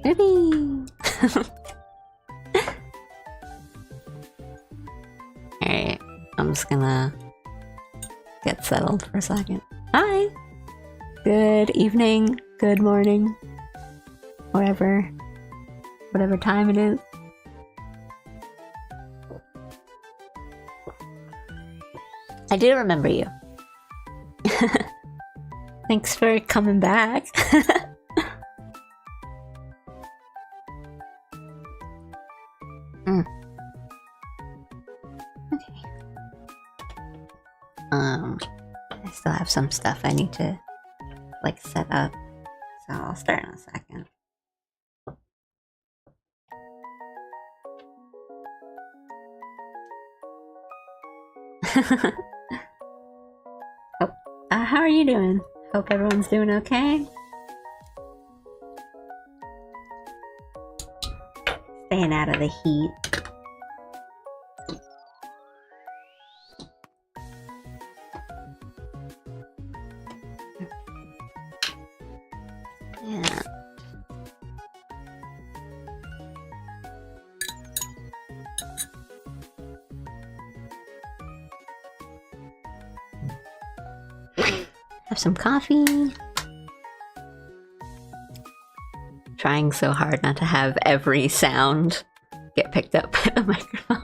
Movie! Alright, I'm just gonna get settled for a second. Hi! Good evening, good morning, whatever time it is. I do remember you. Thanks for coming back. Okay. I still have some stuff I need to like set up, so I'll start in a second. How are you doing? Hope everyone's doing okay. Staying out of the heat. Yeah. Have some coffee. Trying so hard not to have every sound get picked up by the microphone.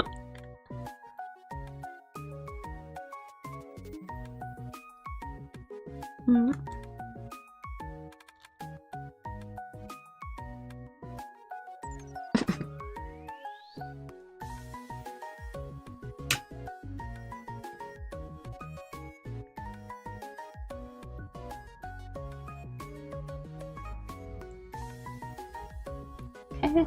Okay.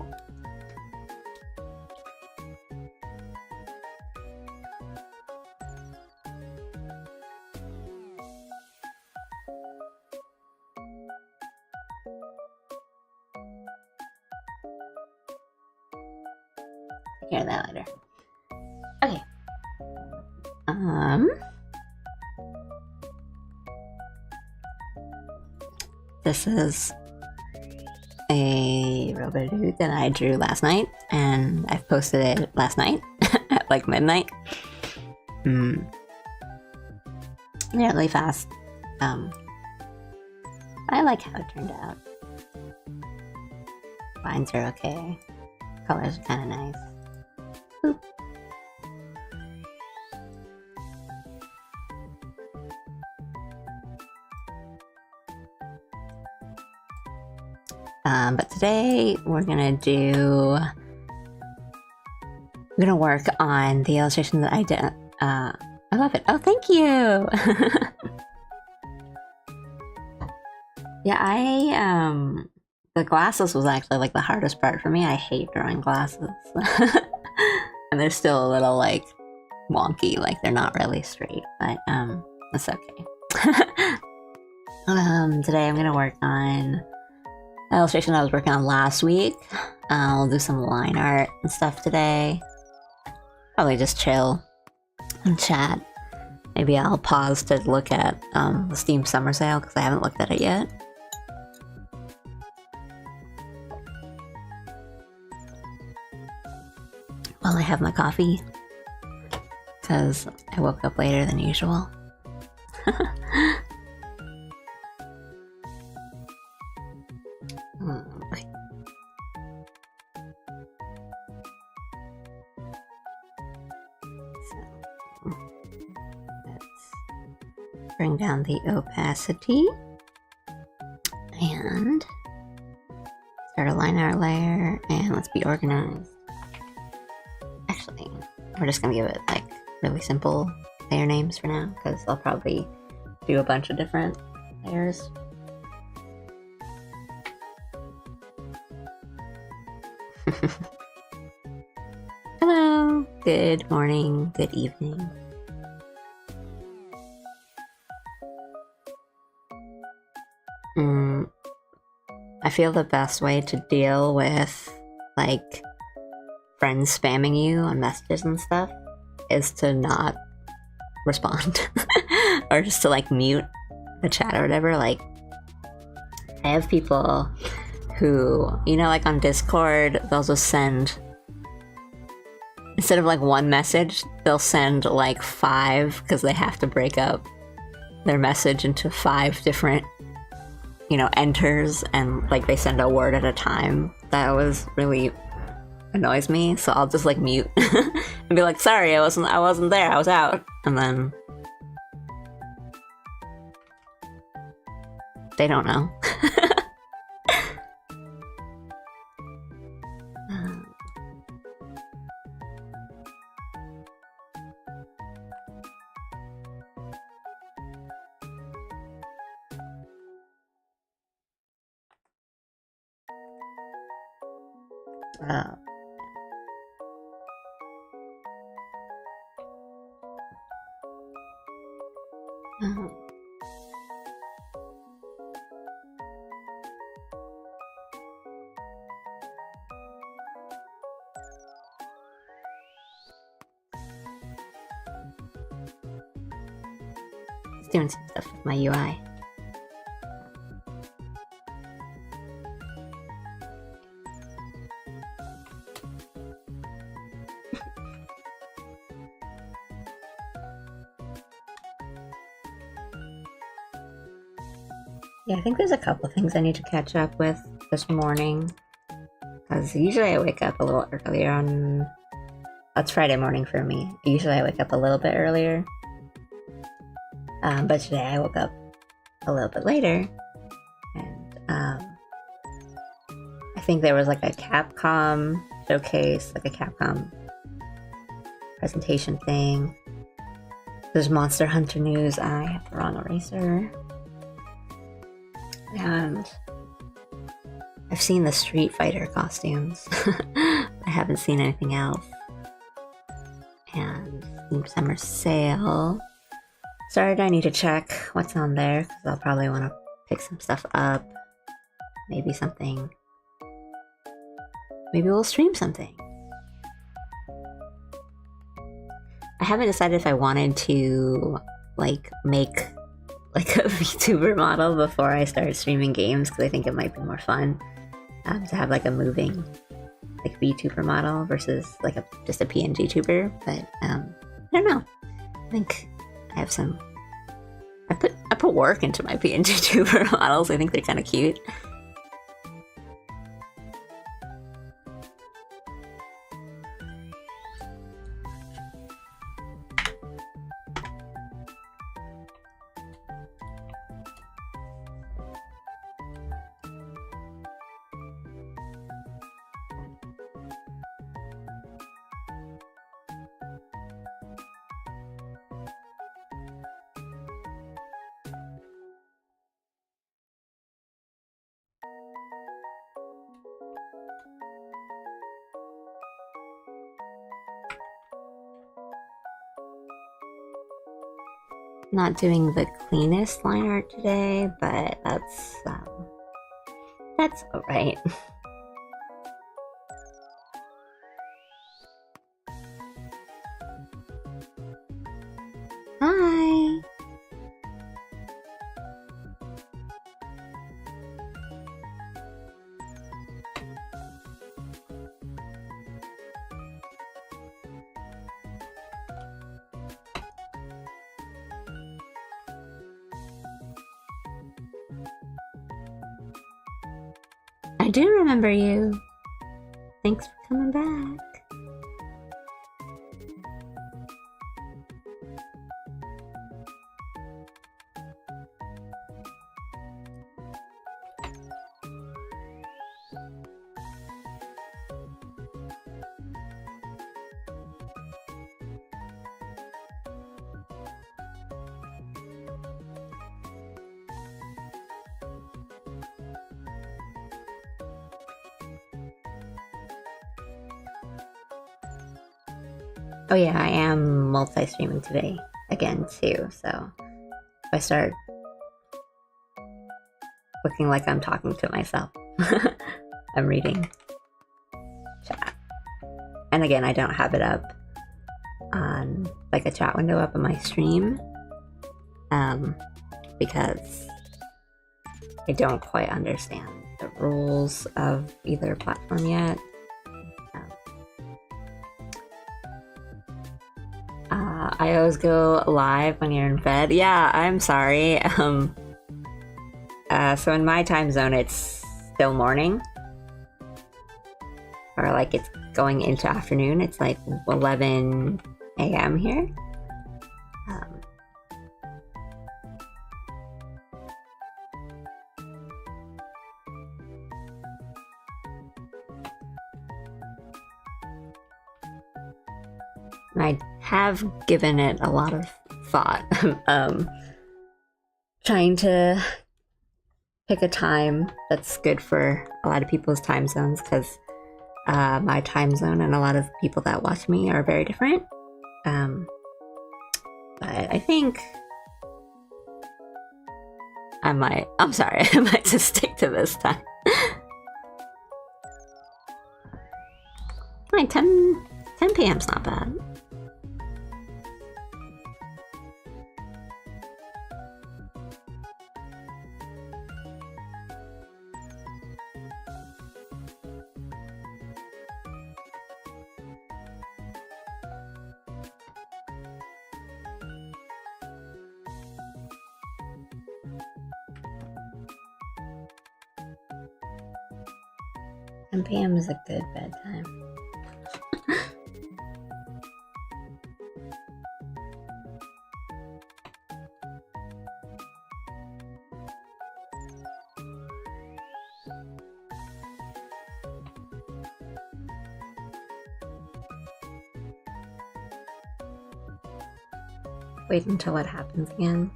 Take care of that later. Okay. This is a Robo-Dude that I drew last night, and I've posted it last night at like midnight. Really fast. I like how it turned out. Lines are okay. Colors are kind of nice. Boop. But today we're gonna work on the illustration that I did. I love it. Oh, thank you. Yeah, the glasses was actually like the hardest part for me. I hate drawing glasses. And they're still a little like wonky, like they're not really straight, but that's okay. Today I'm gonna work on the illustration I was working on last week. I'll do some line art and stuff today. Probably just chill and chat. Maybe I'll pause to look at the Steam Summer Sale because I haven't looked at it yet. While I have my coffee, because I woke up later than usual. Bring down the opacity and start a line art layer, and let's be organized. Actually, we're just gonna give it like really simple layer names for now because I'll probably do a bunch of different layers. Hello, good morning, good evening. I feel the best way to deal with like friends spamming you on messages and stuff is to not respond or just to like mute the chat or whatever. Like I have people who, you know, like on Discord, they'll just send, instead of like one message, they'll send like 5 because they have to break up their message into 5 different, you know, enters, and like they send a word at a time. That was really annoys me, so I'll just like mute and be like, sorry, I wasn't there, I was out, and then they don't know. Doing some stuff with my UI. Yeah, I think there's a couple things I need to catch up with this morning, because usually I wake up a little earlier on. That's Friday morning for me. Usually I wake up a little bit earlier. But today I woke up a little bit later, and I think there was like a Capcom showcase, like a Capcom presentation thing. There's Monster Hunter news. I have the wrong eraser. And I've seen the Street Fighter costumes. I haven't seen anything else. And Steam Summer Sale started. I need to check what's on there, because I'll probably want to pick some stuff up. Maybe something. Maybe we'll stream something. I haven't decided if I wanted to like make like a VTuber model before I start streaming games, because I think it might be more fun to have like a moving like VTuber model versus like just a PNG tuber. But I don't know. I think I have some. I put work into my PNG tuber models. I think they're kind of cute. Not doing the cleanest line art today, but that's alright. Hi! I do remember you. Thanks for coming back. Oh yeah, I am multi-streaming today again too, so if I start looking like I'm talking to myself, I'm reading chat. And again, I don't have it up on like a chat window up on my stream, because I don't quite understand the rules of either platform yet. I always go live when you're in bed. Yeah, I'm sorry. So in my time zone, it's still morning. Or like it's going into afternoon. It's like 11 a.m. here. I have given it a lot of thought. Trying to pick a time that's good for a lot of people's time zones, because my time zone and a lot of people that watch me are very different. But I think I'm sorry, I might just stick to this time. Like 10 p.m.'s not bad. PM is a good bedtime. Wait until it happens again.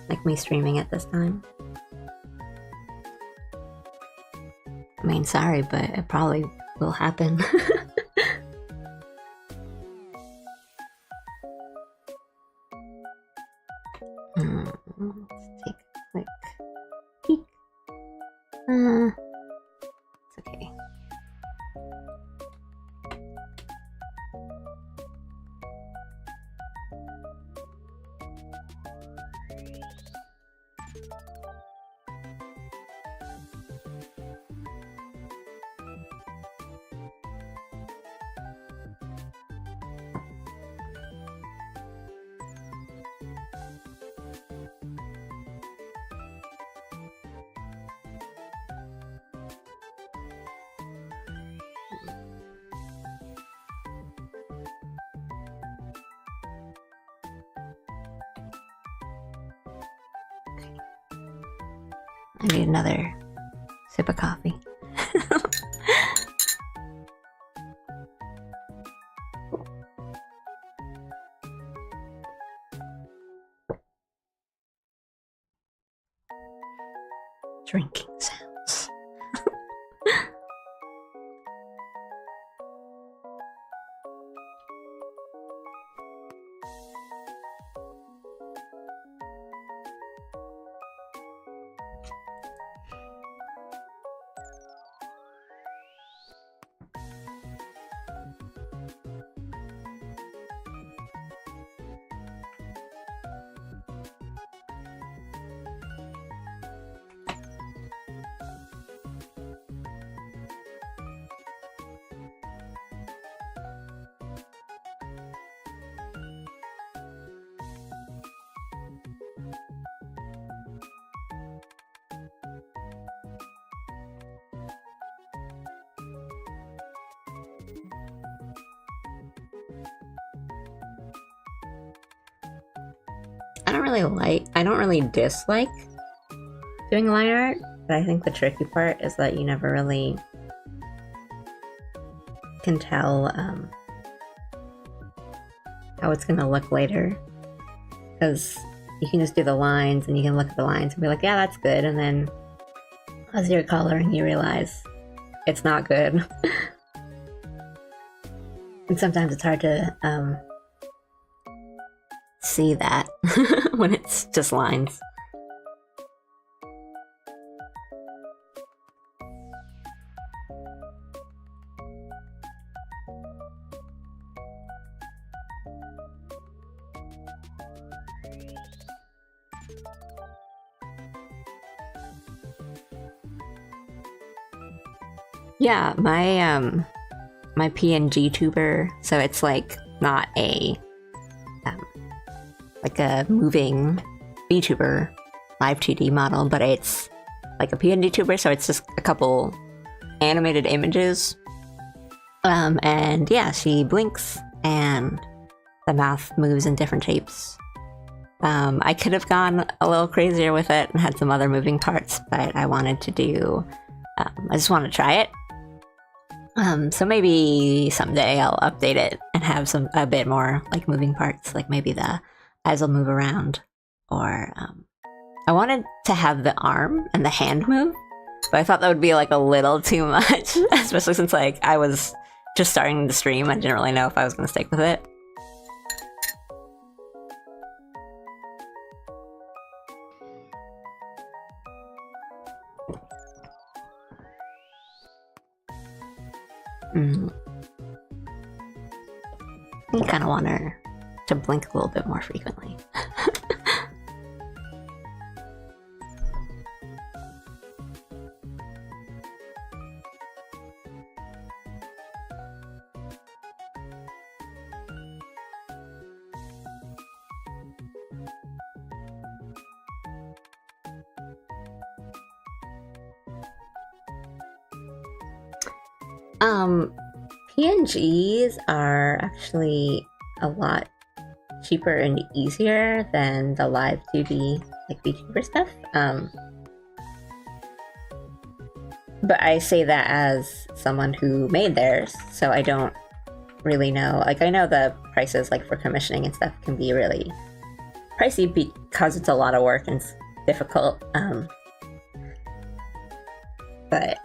Like me streaming at this time. I mean, sorry, but it probably will happen. Let's take a quick peek. It's okay. I need another sip of coffee. Drinking sounds. I don't really dislike doing line art, but I think the tricky part is that you never really can tell how it's gonna look later, because you can just do the lines and you can look at the lines and be like, yeah, that's good, and then as you're coloring you realize it's not good. And sometimes it's hard to see that when it's just lines. Yeah, my PNG tuber, so it's like not a um, like a moving VTuber live 2D model, but it's like a PNG tuber, so it's just a couple animated images. And yeah, she blinks and the mouth moves in different shapes. I could have gone a little crazier with it and had some other moving parts, but I wanted to do, I just want to try it. So maybe someday I'll update it and have a bit more like moving parts, like maybe the eyes will move around, or I wanted to have the arm and the hand move, but I thought that would be like a little too much, especially since like I was just starting the stream. I didn't really know if I was going to stick with it. You kind of want her to blink a little bit more frequently. PNGs are actually a lot cheaper and easier than the live 2D like VTuber stuff. But I say that as someone who made theirs, so I don't really know. Like, I know the prices like for commissioning and stuff can be really pricey because it's a lot of work and it's difficult. But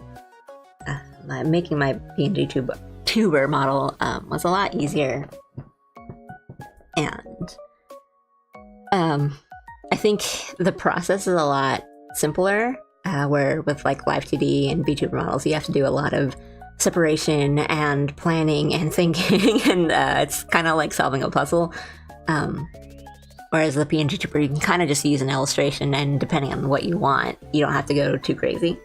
making my PNG tuber model was a lot easier, and I think the process is a lot simpler, where with like live 2D and VTuber models you have to do a lot of separation and planning and thinking, and it's kind of like solving a puzzle, whereas the PNG tuber you can kind of just use an illustration, and depending on what you want you don't have to go too crazy.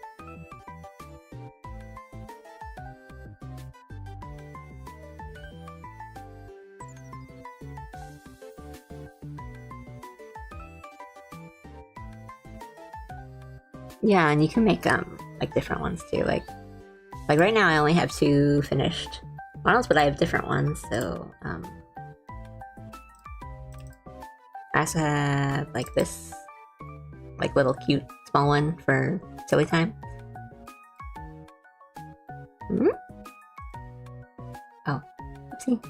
Yeah, and you can make like different ones too. Like right now I only have 2 finished models, but I have different ones. So I also have like this like little cute small one for silly time. Oh, oopsie.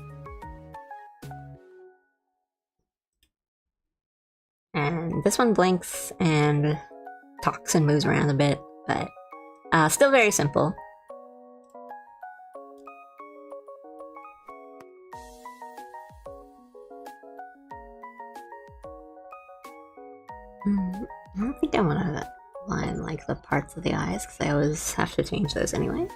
And this one blinks and talks and moves around a bit, but still very simple. I don't think I want to line like the parts of the eyes because I always have to change those anyway.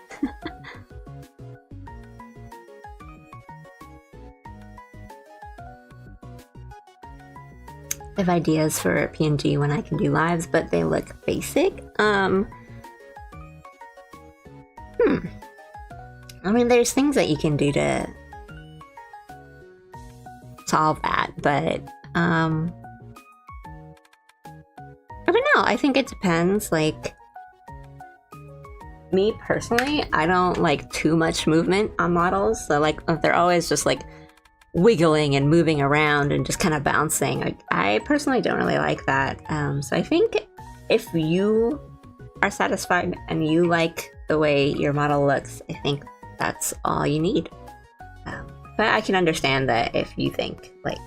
I have ideas for PNG when I can do lives, but they look basic. I mean, there's things that you can do to solve that, but I don't know. I think it depends. Like, me personally, I don't like too much movement on models. So like, if they're always just like wiggling and moving around and just kind of bouncing, like, I personally don't really like that. So I think if you are satisfied and you like the way your model looks, I think that's all you need. But I can understand that if you think like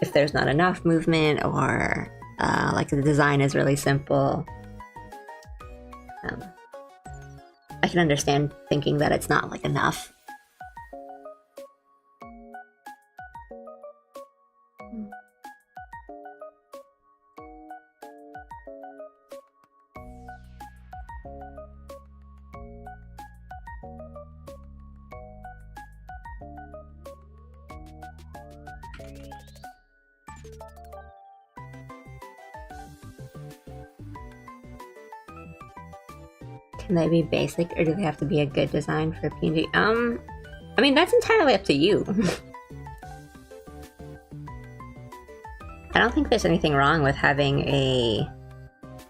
if there's not enough movement, or like the design is really simple, I can understand thinking that it's not like enough. Can they be basic, or do they have to be a good design for PNG? I mean, that's entirely up to you. I don't think there's anything wrong with having a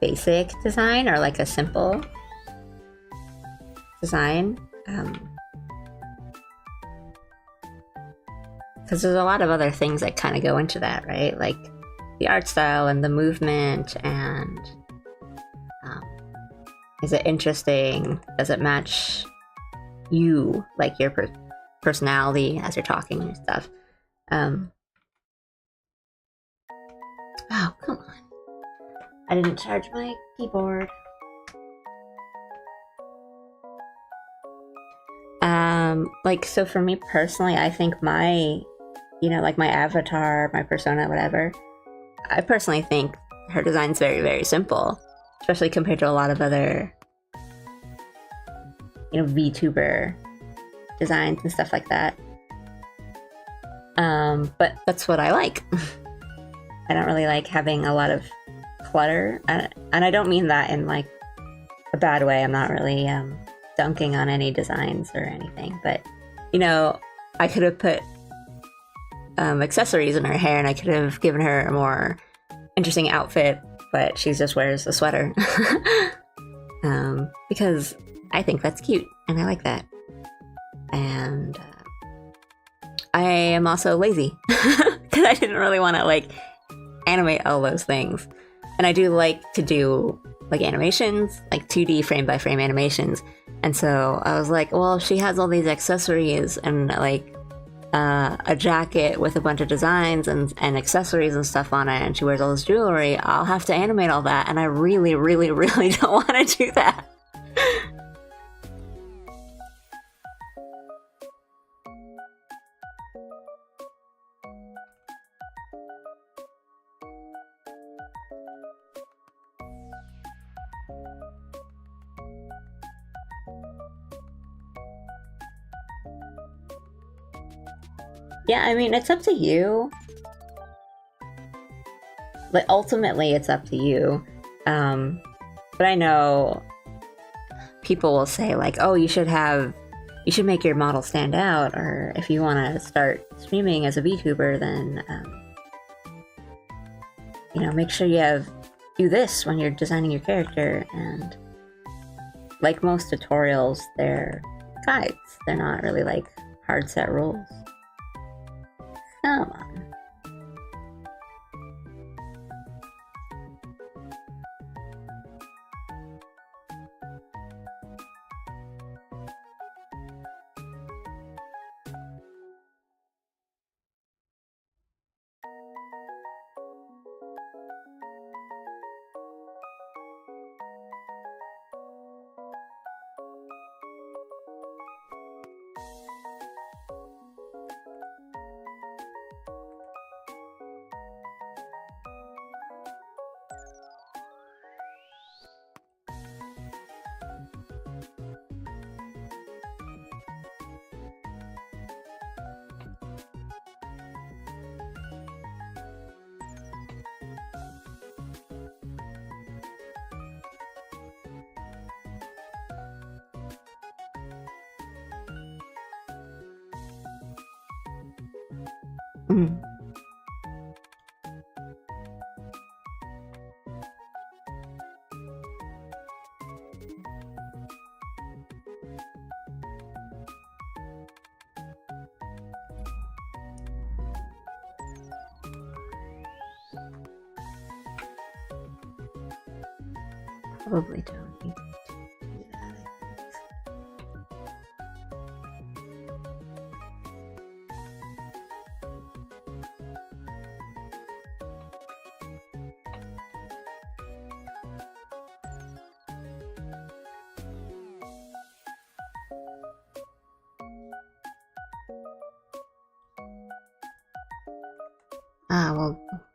basic design or like a simple design. Because there's a lot of other things that kind of go into that, right? Like the art style and the movement, and is it interesting? Does it match you, like your personality as you're talking and stuff? Oh, come on. I didn't charge my keyboard. Like, so for me personally, I think my, like my avatar, my persona, whatever, I personally think her design's very, very simple, especially compared to a lot of other, VTuber designs and stuff like that. But that's what I like. I don't really like having a lot of clutter, and I don't mean that in like a bad way. I'm not really dunking on any designs or anything, but I could have put accessories in her hair, and I could have given her a more interesting outfit, but she just wears a sweater. Because I think that's cute and I like that. And I am also lazy because I didn't really want to like animate all those things. And I do like to do like animations, like 2D frame by frame animations. And so I was like, well, she has all these accessories and like a jacket with a bunch of designs and accessories and stuff on it, and she wears all this jewelry. I'll have to animate all that, and I really, really, really don't want to do that. Yeah, I mean, it's up to you. But ultimately, it's up to you. But I know people will say like, oh, you should make your model stand out, or if you want to start streaming as a VTuber, then make sure you do this when you're designing your character. And like most tutorials, they're guides. They're not really like hard set rules. Come on. Mm. Probably don't need to do that, I think.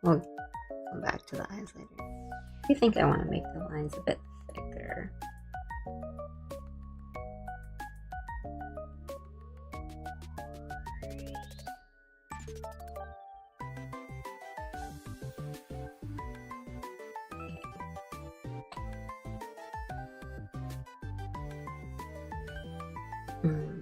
We'll come back to the eyes later. I think I want to make the lines a bit thicker. Mm.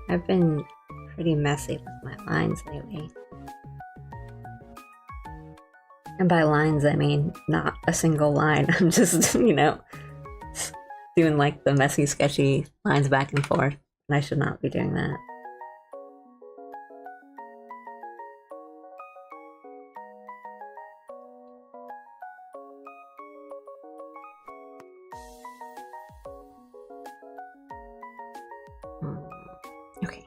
I've been pretty messy with my lines lately. And by lines, I mean not a single line. I'm just, doing like the messy, sketchy lines back and forth. And I should not be doing that. Okay.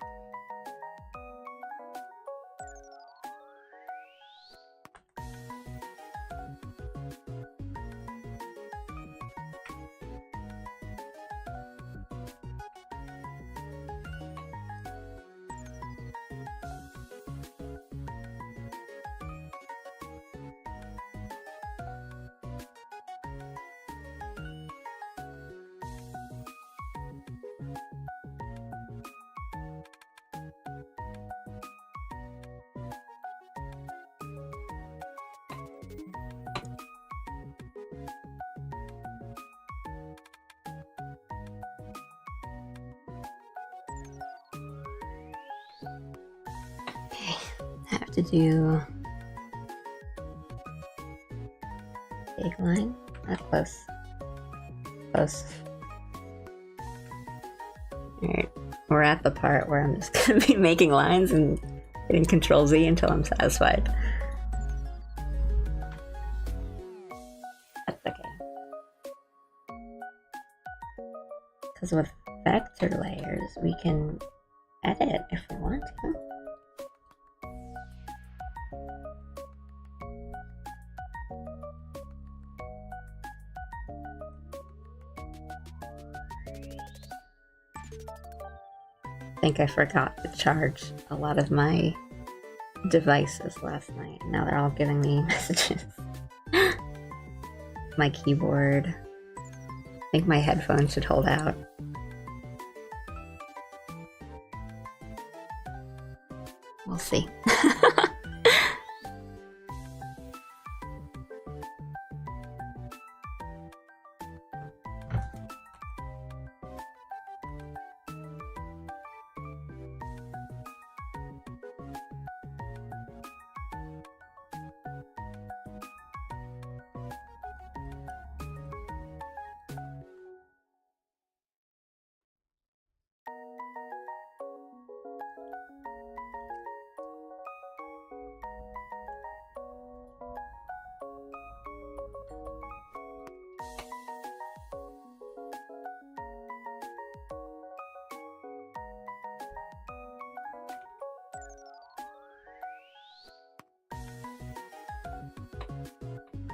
Have to do big line. Not close. Close. Alright, we're at the part where I'm just gonna be making lines and hitting Control Z until I'm satisfied. That's okay. Because with vector layers, we can edit if we want to. I think I forgot to charge a lot of my devices last night. Now they're all giving me messages. My keyboard. I think my headphones should hold out. We'll see.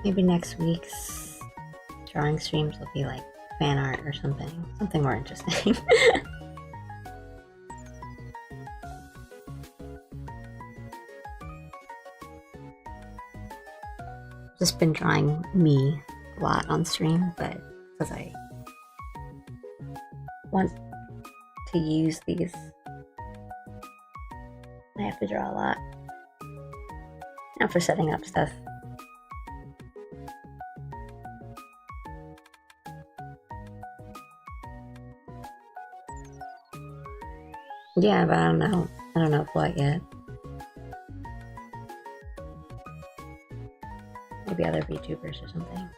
Maybe next week's drawing streams will be like fan art or something. Something more interesting. Just been drawing me a lot on stream, but because I want to use these, I have to draw a lot. Now for setting up stuff. Yeah, but I don't know. I don't know what yet. Maybe other VTubers or something.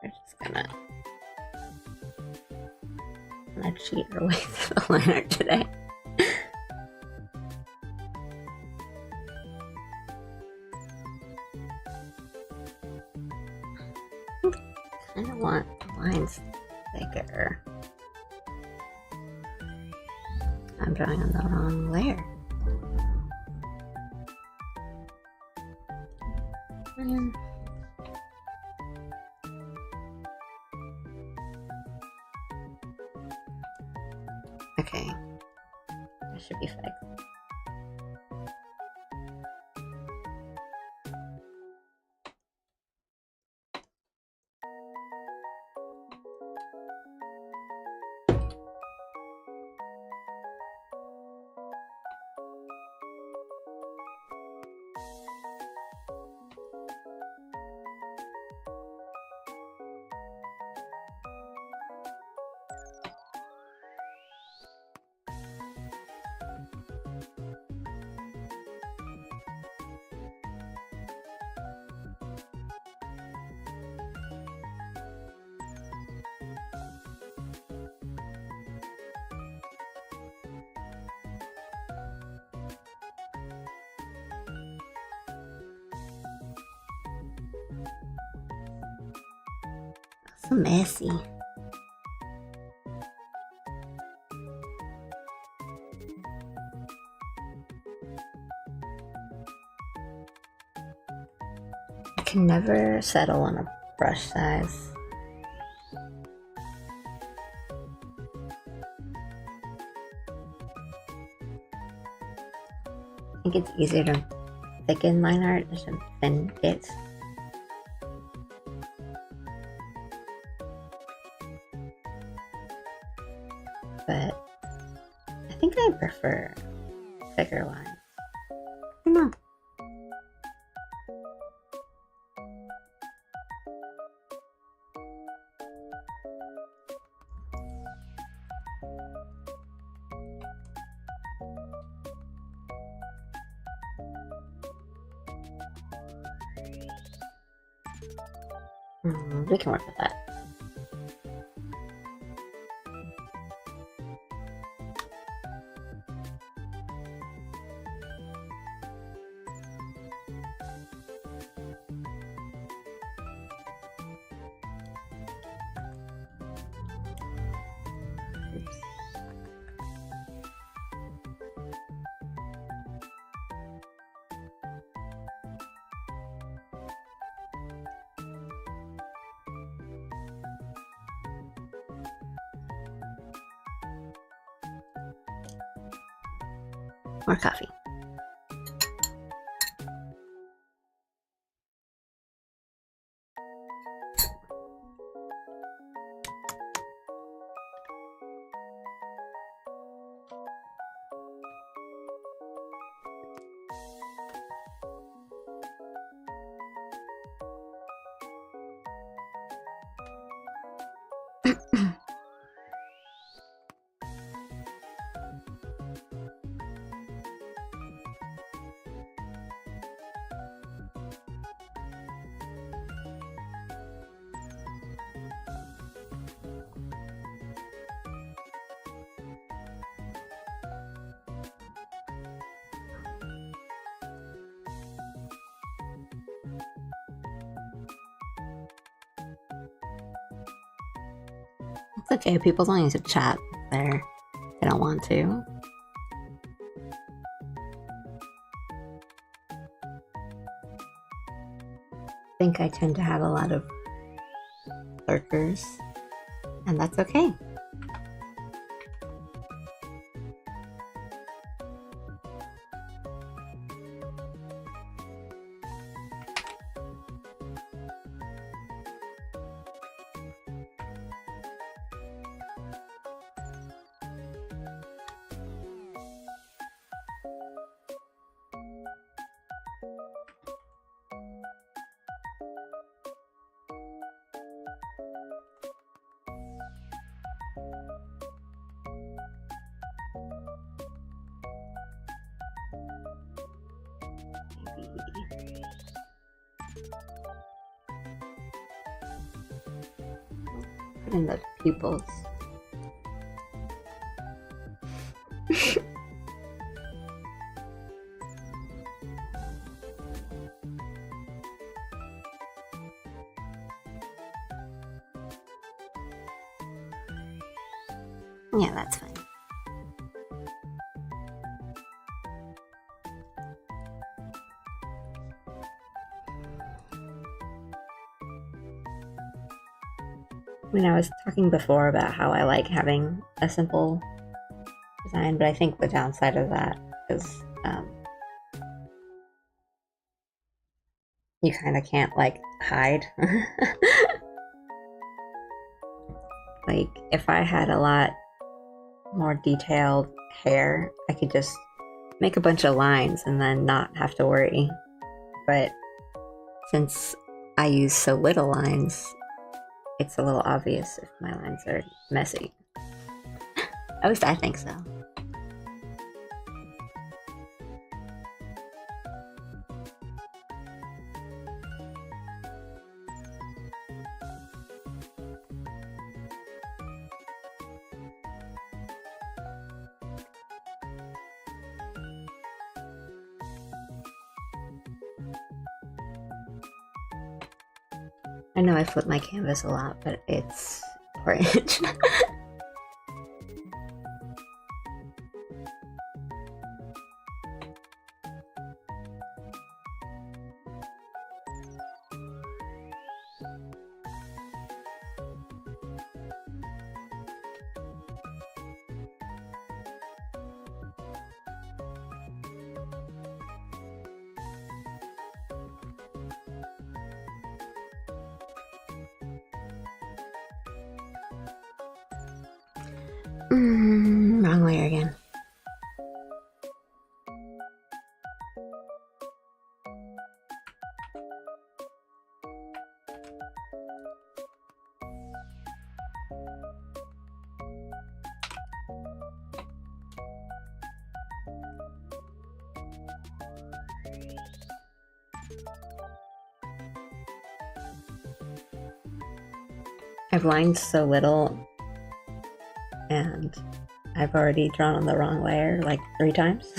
We're just gonna cheat our way through the line art today. I'm drawing on the wrong layer. Okay, that should be fixed. So messy. I can never settle on a brush size. I think it's easier to thicken line art than it. But I think I prefer thicker lines. I don't know. We can work with that. Oops. More coffee. It's okay, people don't need to chat there. They don't want to. I think I tend to have a lot of lurkers, and that's okay. Put in the pupils. Yeah, that's fine. I mean, I was talking before about how I like having a simple design, but I think the downside of that is you kind of can't like hide. Like if I had a lot more detailed hair, I could just make a bunch of lines and then not have to worry. But since I use so little lines, it's a little obvious if my lines are messy. At least I think so. I know I flip my canvas a lot, but it's important. Wrong way again. I've lined so little, and I've already drawn on the wrong layer like 3 times.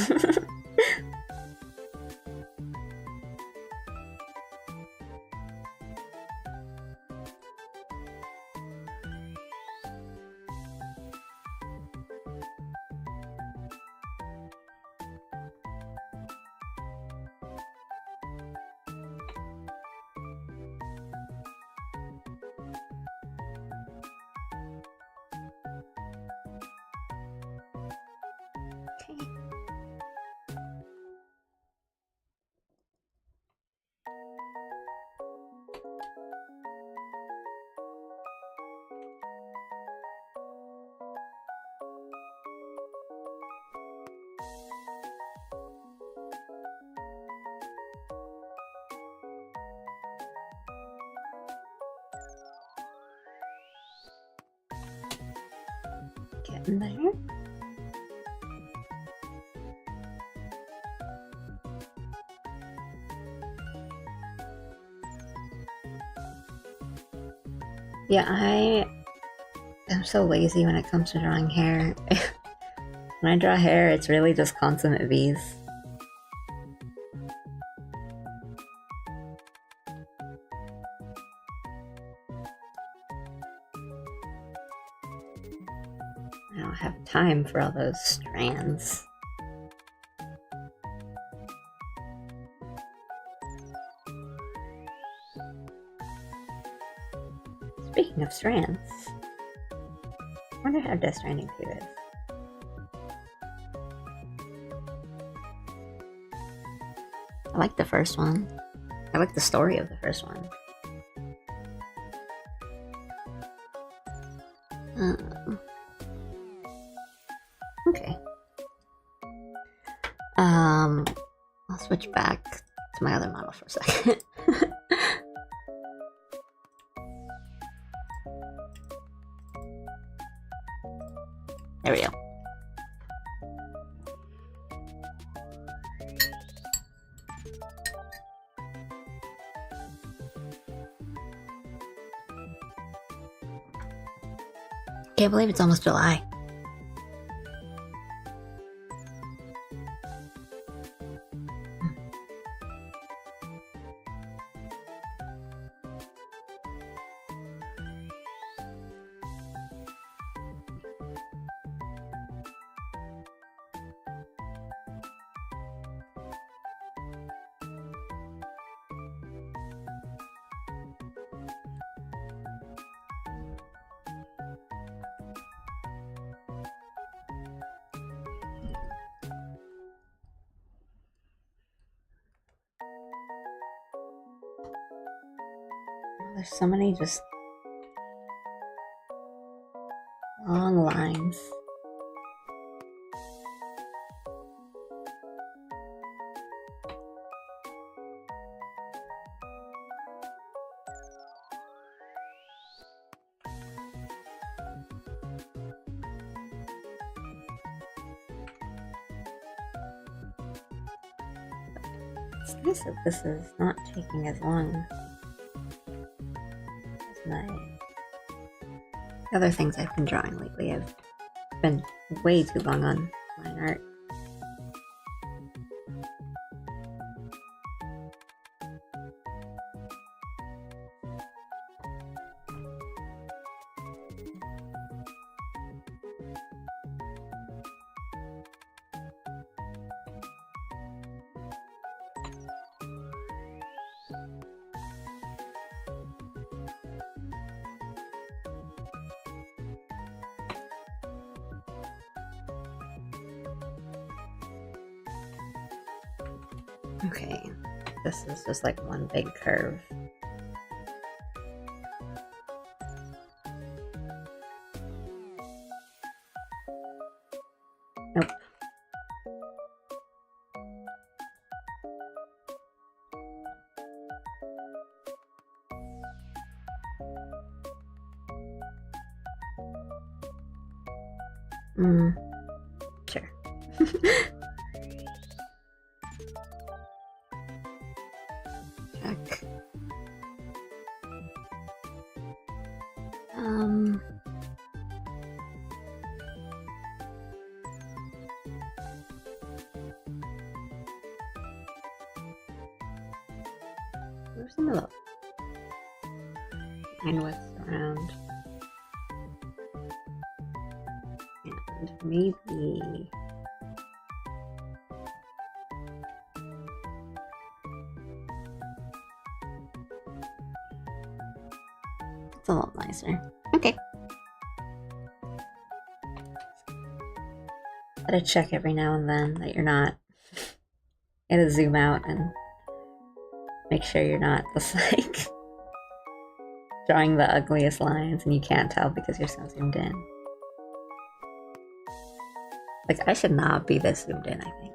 Getting there. Yeah, I am so lazy when it comes to drawing hair. When I draw hair, it's really just consummate V's. I don't have time for all those strands. Speaking of strands, I wonder how Death Stranding 2 is. I like the first one. I like the story of the first one. Okay. I'll switch back to my other model for a second. There we go. Can't believe it's almost July. There's so many just long lines. It's nice that this is not taking as long as my other things I've been drawing lately. I've been way too long on line art. Okay, this is just like one big curve. Nope. Sure. Check. Where's some of the and what's around? And maybe it's a little nicer. Okay. Gotta check every now and then that you're not. Gotta zoom out and make sure you're not just like drawing the ugliest lines and you can't tell because you're so zoomed in. Like, I should not be this zoomed in, I think.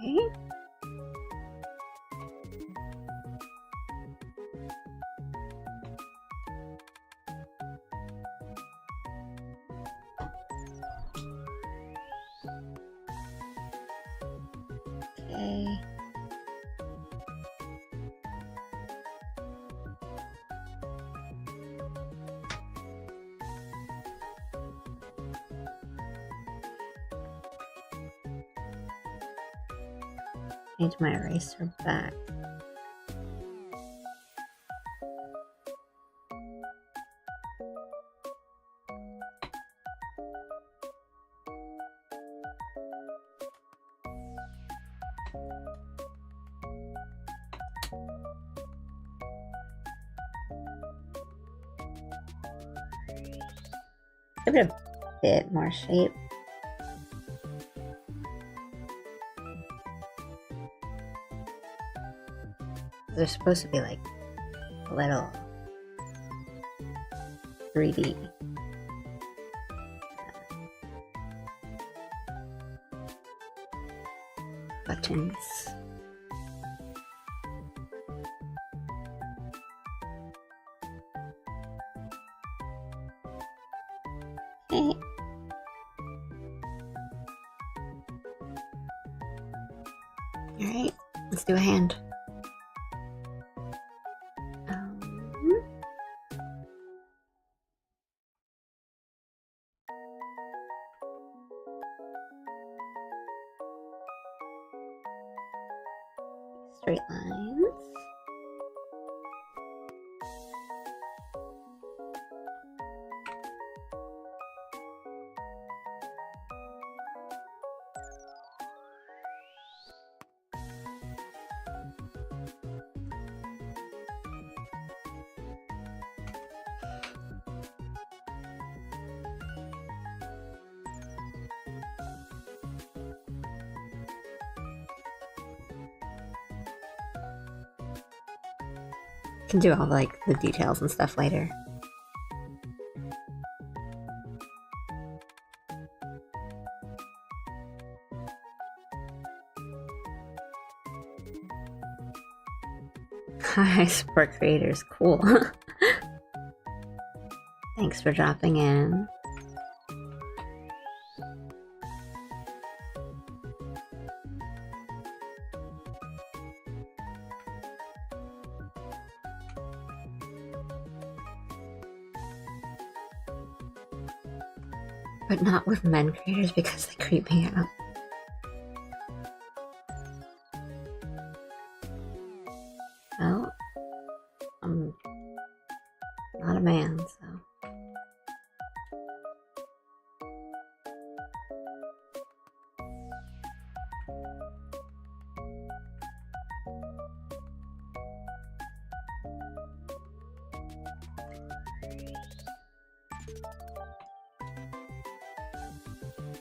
Okay. Okay. Change my eraser back. Give it a bit more shape. They're supposed to be like a little 3D. Buttons. Okay. Alright, let's do a hand. Straight lines. Can do all like the details and stuff later. Hi, support creators, cool. Thanks for dropping in. But not with men creators because they creep me out. Well, I'm not a man, so.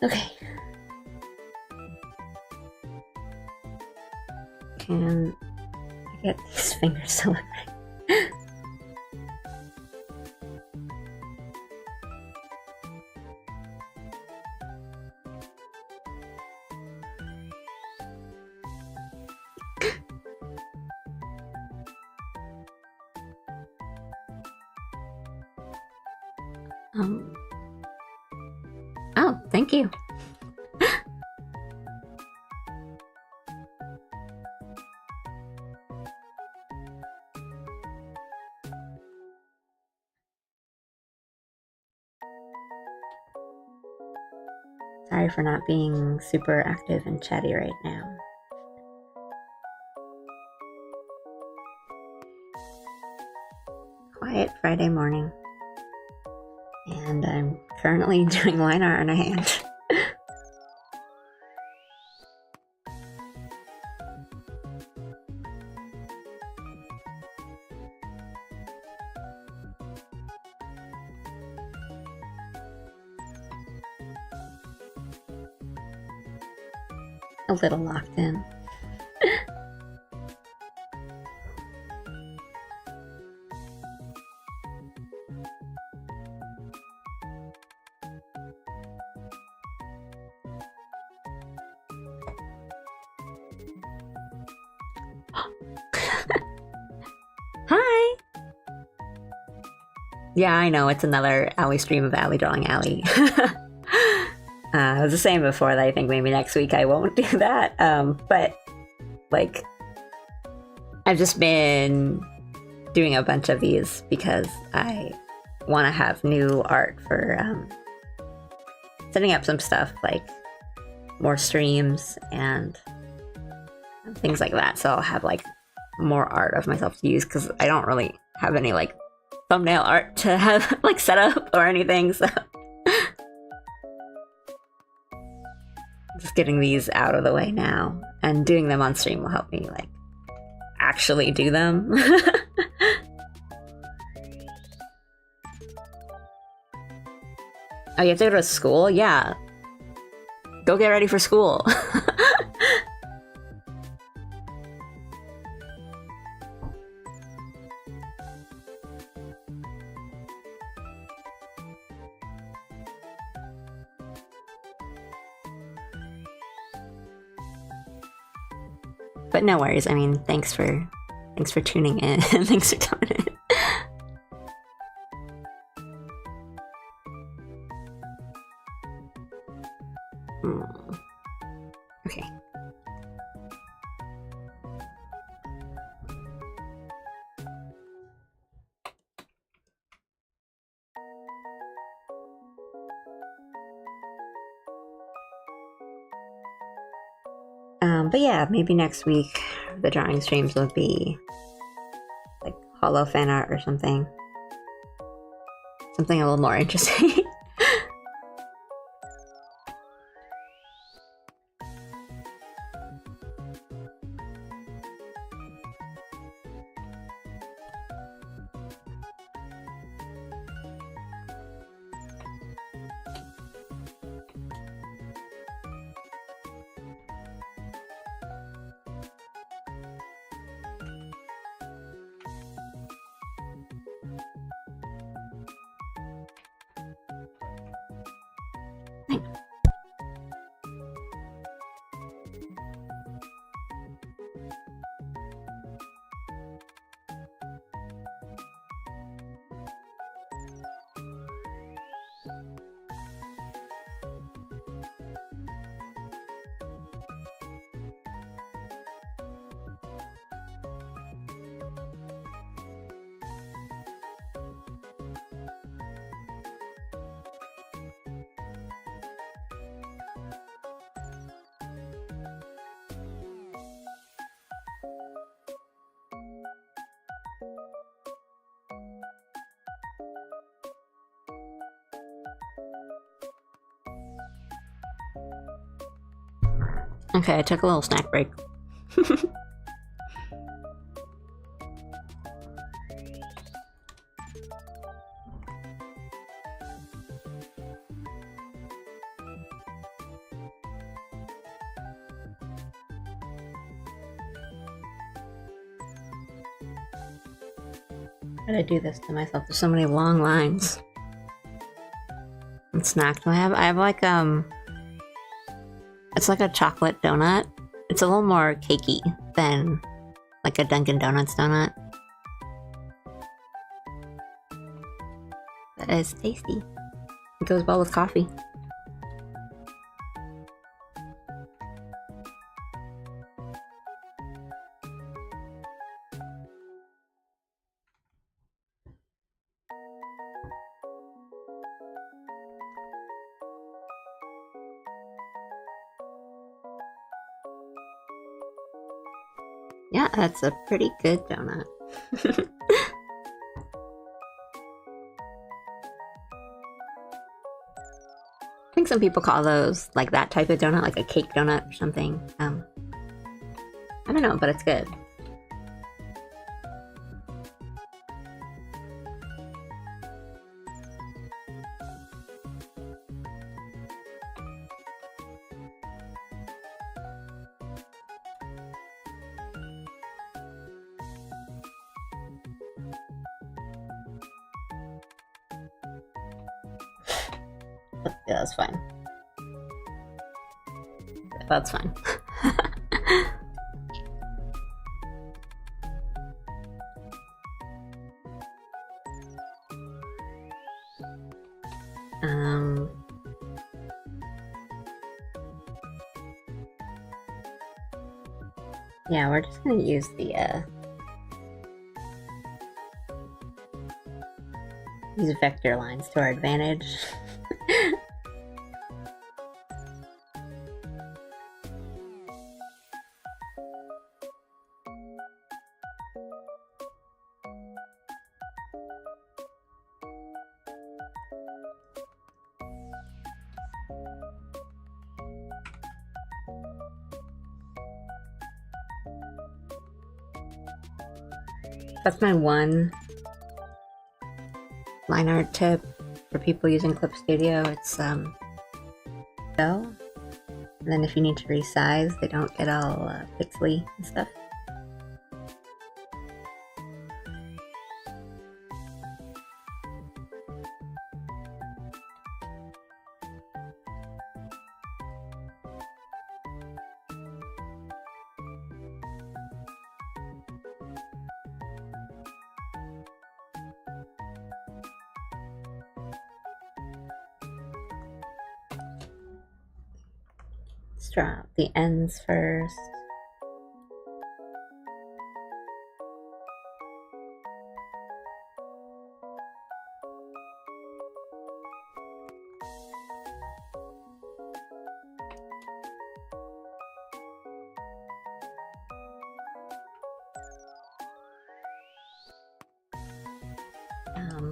Okay. Can I get these fingers to look right? Oh, thank you. Sorry for not being super active and chatty right now. Quiet Friday morning. And I'm currently doing line art on a hand. A little locked in. Hi! Yeah, I know, it's another Allie stream of Allie drawing Allie. I was the same before that I think maybe next week I won't do that. But like I've just been doing a bunch of these because I want to have new art for setting up some stuff like more streams and things like that. So I'll have like more art of myself to use because I don't really have any like thumbnail art to have like set up or anything. So just getting these out of the way now and doing them on stream will help me like actually do them. Oh, you have to go to school? Yeah. Go get ready for school. But no worries. I mean, thanks for tuning in. Thanks for coming in. Okay. But yeah, maybe next week of the drawing streams would be like holo fan art or something. Something a little more interesting. Okay, I took a little snack break. Why did I do this to myself? There's so many long lines. And snack. Do I have like it's like a chocolate donut. It's a little more cakey than like a Dunkin' Donuts donut. But it's tasty. It goes well with coffee. Yeah, that's a pretty good donut. I think some people call those like that type of donut, like a cake donut or something. I don't know, but it's good. Yeah, that's fine. That's fine. Yeah, we're just gonna use the use vector lines to our advantage. That's my one line art tip for people using Clip Studio. It's go, and then if you need to resize, they don't get all pixely and stuff. Let's draw out the ends first.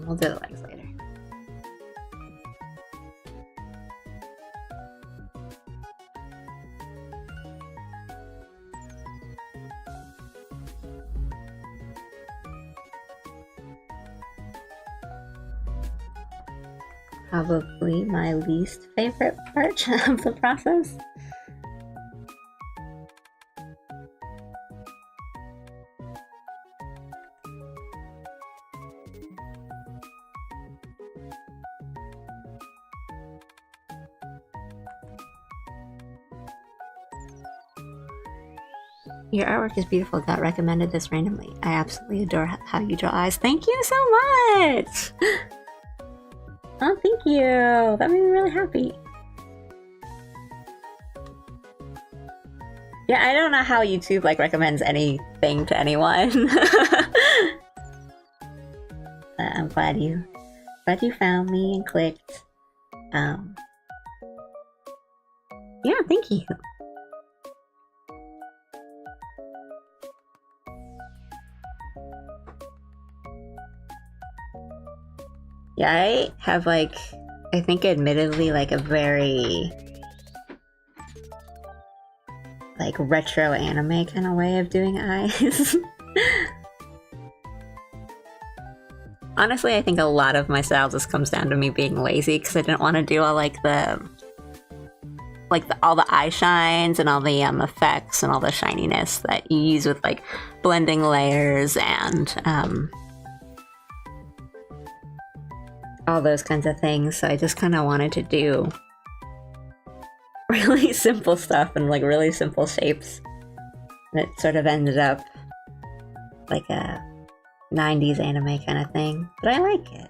We'll do the legs later. Probably my least favorite part of the process. Your artwork is beautiful. Got recommended this randomly. I absolutely adore how you draw eyes. Thank you so much! Oh, thank you! That made me really happy. Yeah, I don't know how YouTube like recommends anything to anyone. I'm glad you found me and clicked. Yeah, thank you. Yeah, I have like, I think admittedly like a very like retro anime kind of way of doing eyes. Honestly, I think a lot of my style just comes down to me being lazy because I didn't want to do all all the eye shines and all the effects and all the shininess that you use with like blending layers and all those kinds of things. So I just kind of wanted to do really simple stuff and like really simple shapes. And it sort of ended up like a 90s anime kind of thing, but I like it.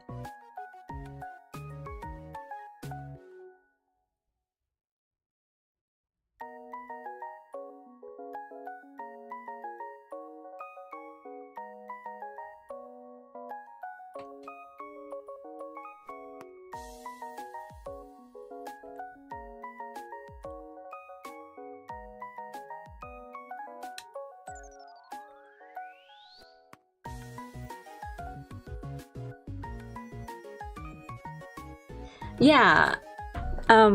Yeah. I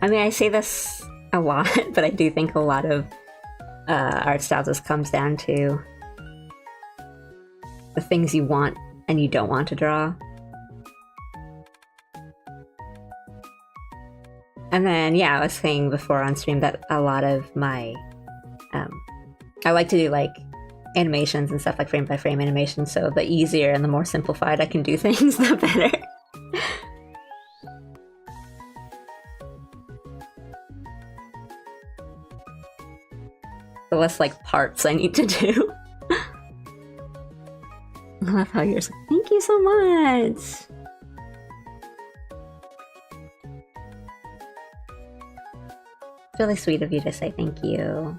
mean, I say this a lot, but I do think a lot of art style just comes down to the things you want and you don't want to draw. And then, yeah, I was saying before on stream that a lot of my... I like to do, like, animations and stuff, like frame-by-frame animations, so the easier and the more simplified I can do things, the better. The less, like, parts I need to do. I love how yours... Thank you so much! It's really sweet of you to say thank you.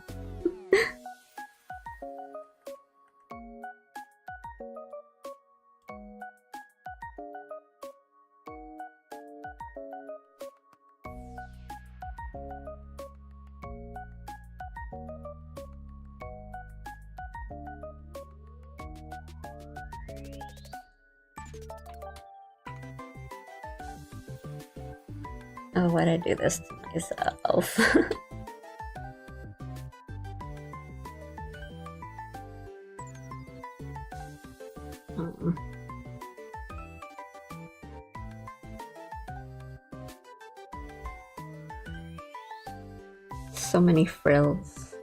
Oh, why'd I do this to myself? So many frills.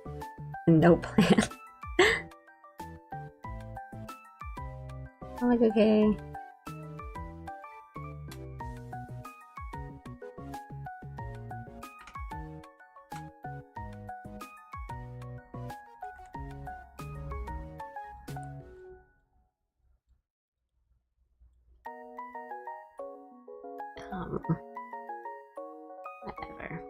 No plan. I'm like, okay. Whatever.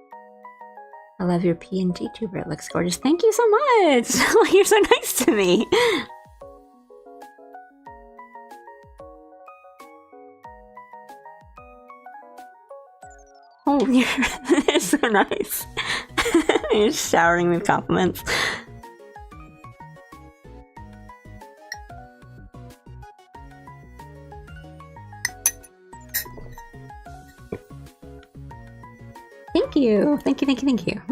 I love your PNG tuber. It looks gorgeous. Thank you so much! You're so nice to me! Oh, you're so nice. You're showering with compliments. Thank you. Thank you, thank you, thank you.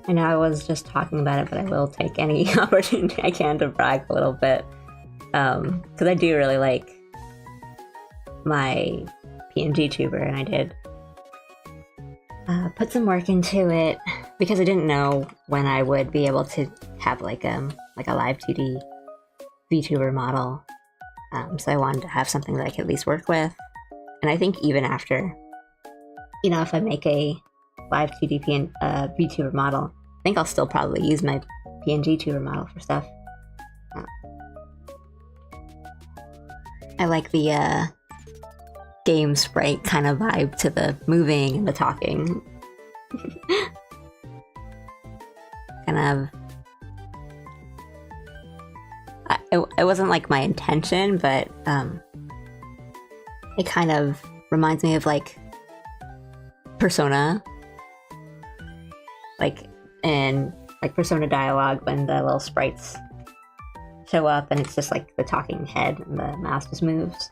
I know I was just talking about it, but I will take any opportunity I can to brag a little bit. Because I do really like my PNG tuber, and I did put some work into it because I didn't know when I would be able to have like a live 2D VTuber model. So I wanted to have something that I could at least work with. And I think even after, if I make a live 2D VTuber model, I think I'll still probably use my PNG tuber model for stuff. I like the game sprite kind of vibe to the moving and the talking. Kind of... it wasn't like my intention, but it kind of reminds me of like Persona. Like in like Persona dialogue when the little sprites show up and it's just like the talking head and the mouse just moves.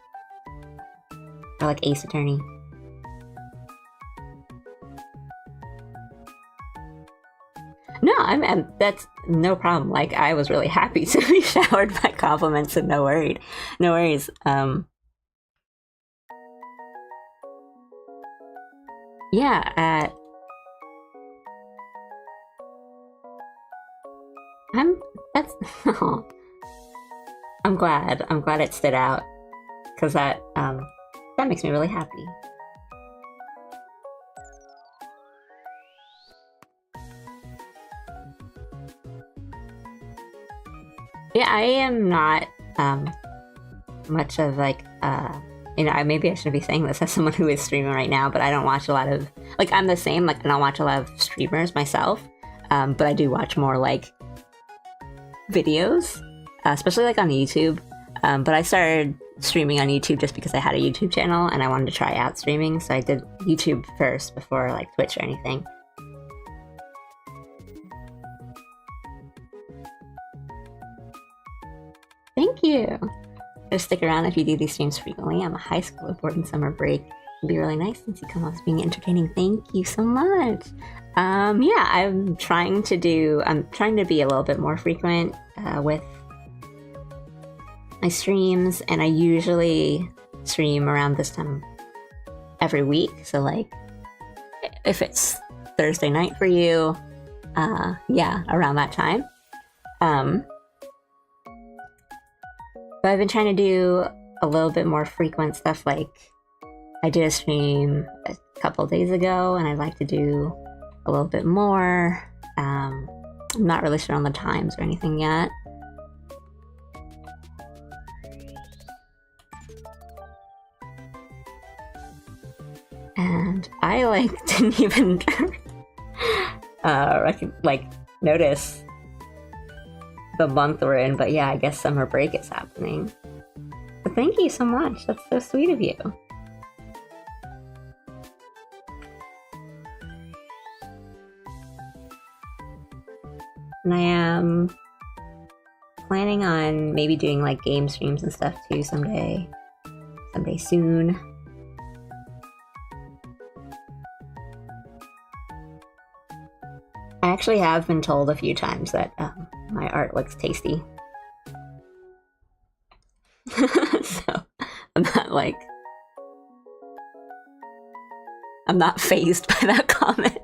Or like Ace Attorney. No, that's no problem. Like, I was really happy to be showered by compliments and no worries. Yeah, I'm glad it stood out, because that makes me really happy. Yeah, I am not much of like maybe I shouldn't be saying this as someone who is streaming right now, but I don't watch a lot of, like, I'm the same, like, I don't watch a lot of streamers myself, but I do watch more like videos, especially like on YouTube. But I started streaming on YouTube just because I had a YouTube channel and I wanted to try out streaming, so I did YouTube first before like Twitch or anything. Thank you! Just stick around if you do these streams frequently. I'm a high schooler bored in summer break. It'd be really nice since you come off as being entertaining. Thank you so much! Yeah, I'm trying to be a little bit more frequent with my streams, and I usually stream around this time every week. So like, if it's Thursday night for you, yeah, around that time. But I've been trying to do a little bit more frequent stuff. Like, I did a stream a couple days ago, and I'd like to do a little bit more. I'm not really sure on the times or anything yet. And I didn't even notice the month we're in, but yeah, I guess summer break is happening. But thank you so much. That's so sweet of you. And I am planning on maybe doing like game streams and stuff too someday soon. I actually have been told a few times that my art looks tasty. So I'm not fazed by that comment.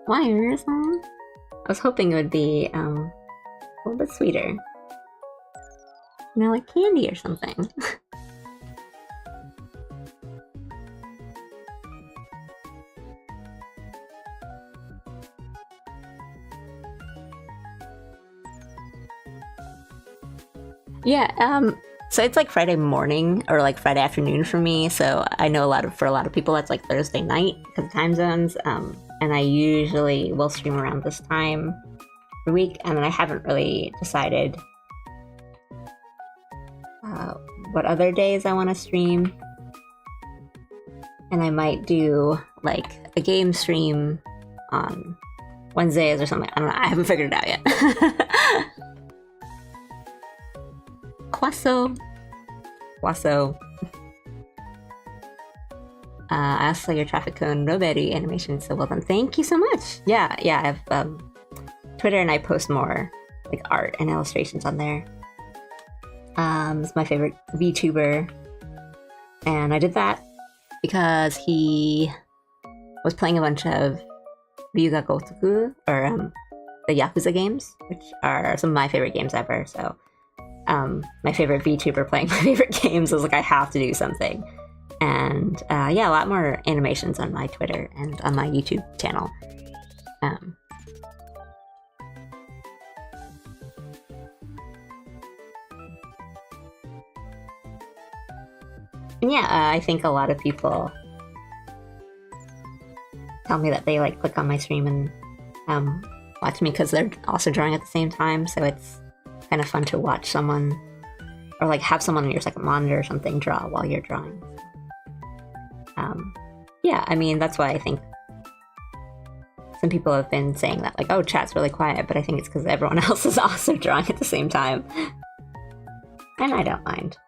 Wires, I was hoping it would be a little bit sweeter. Like candy or something. Yeah, So it's like Friday morning or like Friday afternoon for me. So I know for a lot of people, that's like Thursday night because of time zones. And I usually will stream around this time per week. And then I haven't really decided what other days I want to stream. And I might do like a game stream on Wednesdays or something. I don't know. I haven't figured it out yet. Wasso. I saw your traffic cone Roberi animation so well done. Thank you so much. Yeah, I have Twitter and I post more like art and illustrations on there. It's my favorite VTuber. And I did that because he was playing a bunch of Ryuga Gotoku, or the Yakuza games, which are some of my favorite games ever. So my favorite VTuber playing my favorite games was like, I have to do something. And a lot more animations on my Twitter and on my YouTube channel. And I think a lot of people tell me that they like click on my stream and watch me because they're also drawing at the same time. So it's kind of fun to watch someone, or like have someone on your second monitor or something draw while you're drawing. I mean, that's why I think some people have been saying that, like, oh, chat's really quiet, but I think it's because everyone else is also drawing at the same time. And I don't mind.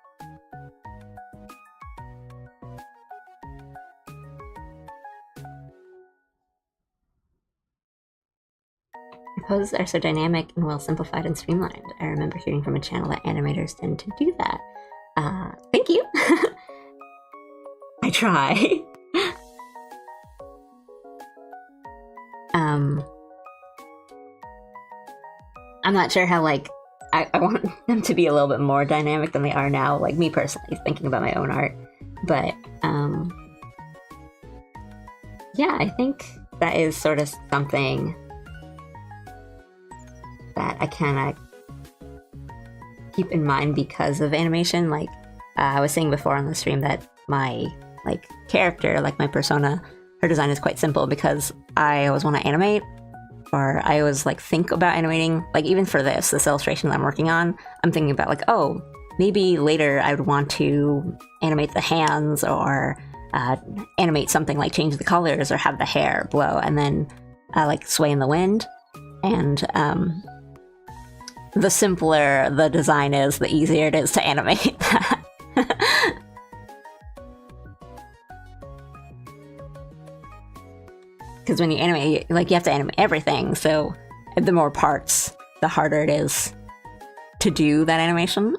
Poses are so dynamic and well simplified and streamlined. I remember hearing from a channel that animators tend to do that. Thank you. I try. I'm not sure how, like, I want them to be a little bit more dynamic than they are now, like me personally, thinking about my own art. But, I think that is sort of something that I kind of keep in mind because of animation. Like, I was saying before on the stream that my, like, character, like my persona, her design is quite simple because I always want to animate, or I always, like, think about animating. Like, even for this illustration that I'm working on, I'm thinking about, like, oh, maybe later I would want to animate the hands, or animate something like change the colors or have the hair blow and then like sway in the wind. And the simpler the design is, the easier it is to animate that. Because when you animate, like, you have to animate everything, so the more parts, the harder it is to do that animation.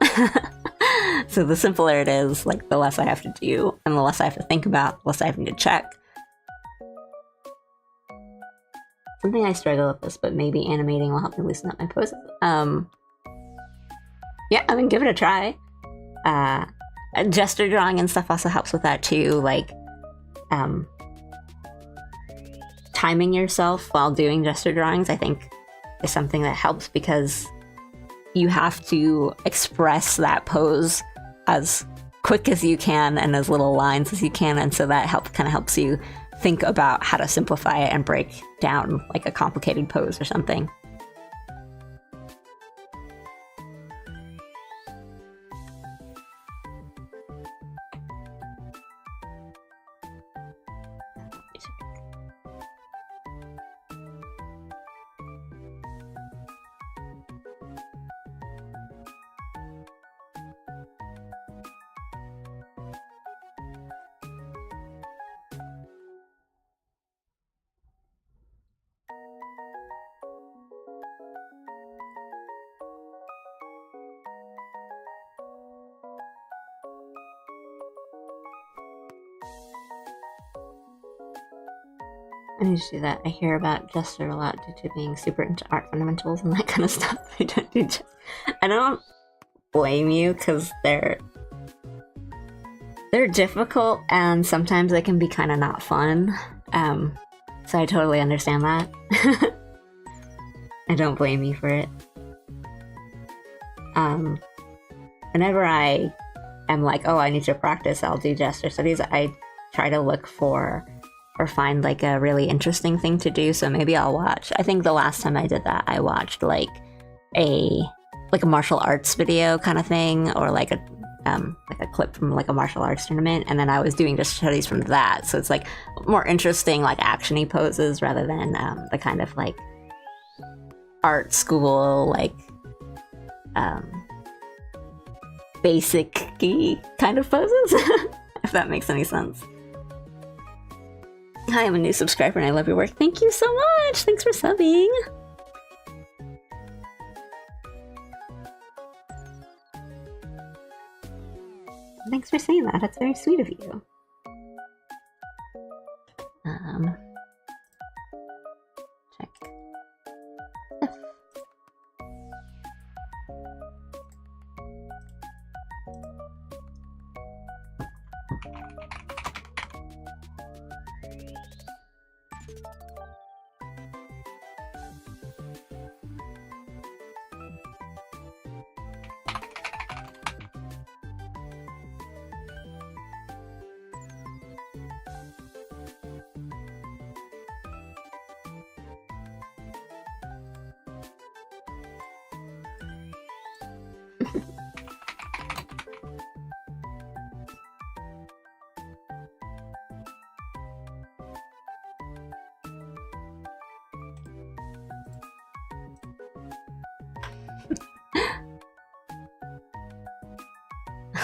So the simpler it is, like, the less I have to do, and the less I have to think about, the less I have to check. Something I struggle with this, but maybe animating will help me loosen up my poses. I mean, give it a try. Gesture drawing and stuff also helps with that too, like, timing yourself while doing gesture drawings, I think, is something that helps because you have to express that pose as quick as you can and as little lines as you can, and so that kind of helps you think about how to simplify it and break down like a complicated pose or something. I need to do that. I hear about Gesture a lot due to being super into art fundamentals and that kind of stuff. I don't blame you, because they're difficult and sometimes they can be kind of not fun. So I totally understand that. I don't blame you for it. whenever I am like, oh, I need to practice, I'll do gesture studies, I try to look for or find like a really interesting thing to do. So maybe I'll watch, I think the last time I did that, I watched like a martial arts video kind of thing, or like a clip from like a martial arts tournament, and then I was doing just studies from that. So it's like more interesting, like actiony poses rather than the kind of like art school, like basic kind of poses, if that makes any sense. Hi, I'm a new subscriber and I love your work. Thank you so much. Thanks for subbing. Thanks for saying that. That's very sweet of you. Check.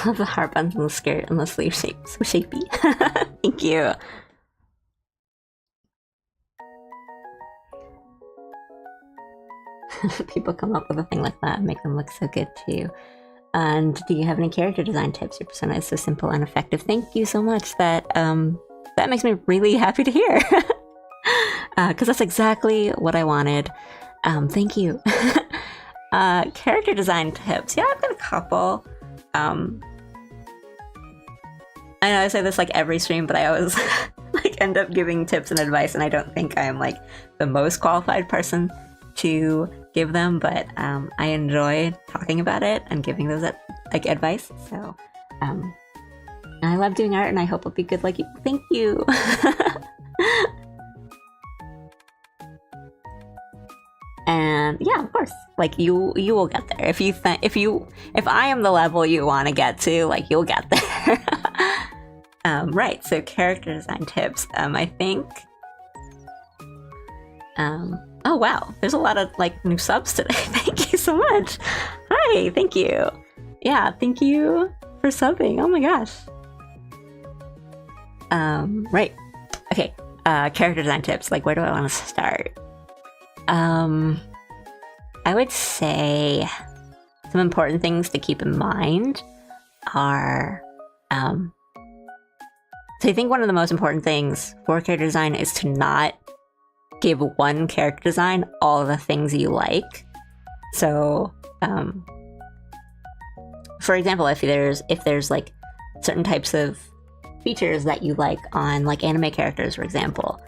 The heart buns and the skirt and the sleeve shape, so shapey. Thank you. People come up with a thing like that and make them look so good too. And do you have any character design tips? Your persona is so simple and effective. Thank you so much. That makes me really happy to hear. Because that's exactly what I wanted. Thank you. Character design tips. Yeah, I've got a couple. I know I say this like every stream, but I always like end up giving tips and advice, and I don't think I'm like the most qualified person to give them, but I enjoy talking about it and giving those like advice. So I love doing art, and I hope it'll be good like you. Thank you. And yeah, of course, like you will get there. If I am the level you want to get to, like you'll get there. Right, so character design tips. I think oh wow, there's a lot of like new subs today. Thank you so much. Hi, thank you. Yeah, thank you for subbing. Oh my gosh. Right. Okay. Character design tips. Like, where do I want to start? I would say some important things to keep in mind are, so I think one of the most important things for character design is to not give one character design all the things you like. So, for example, if there's like certain types of features that you like on like anime characters, for example,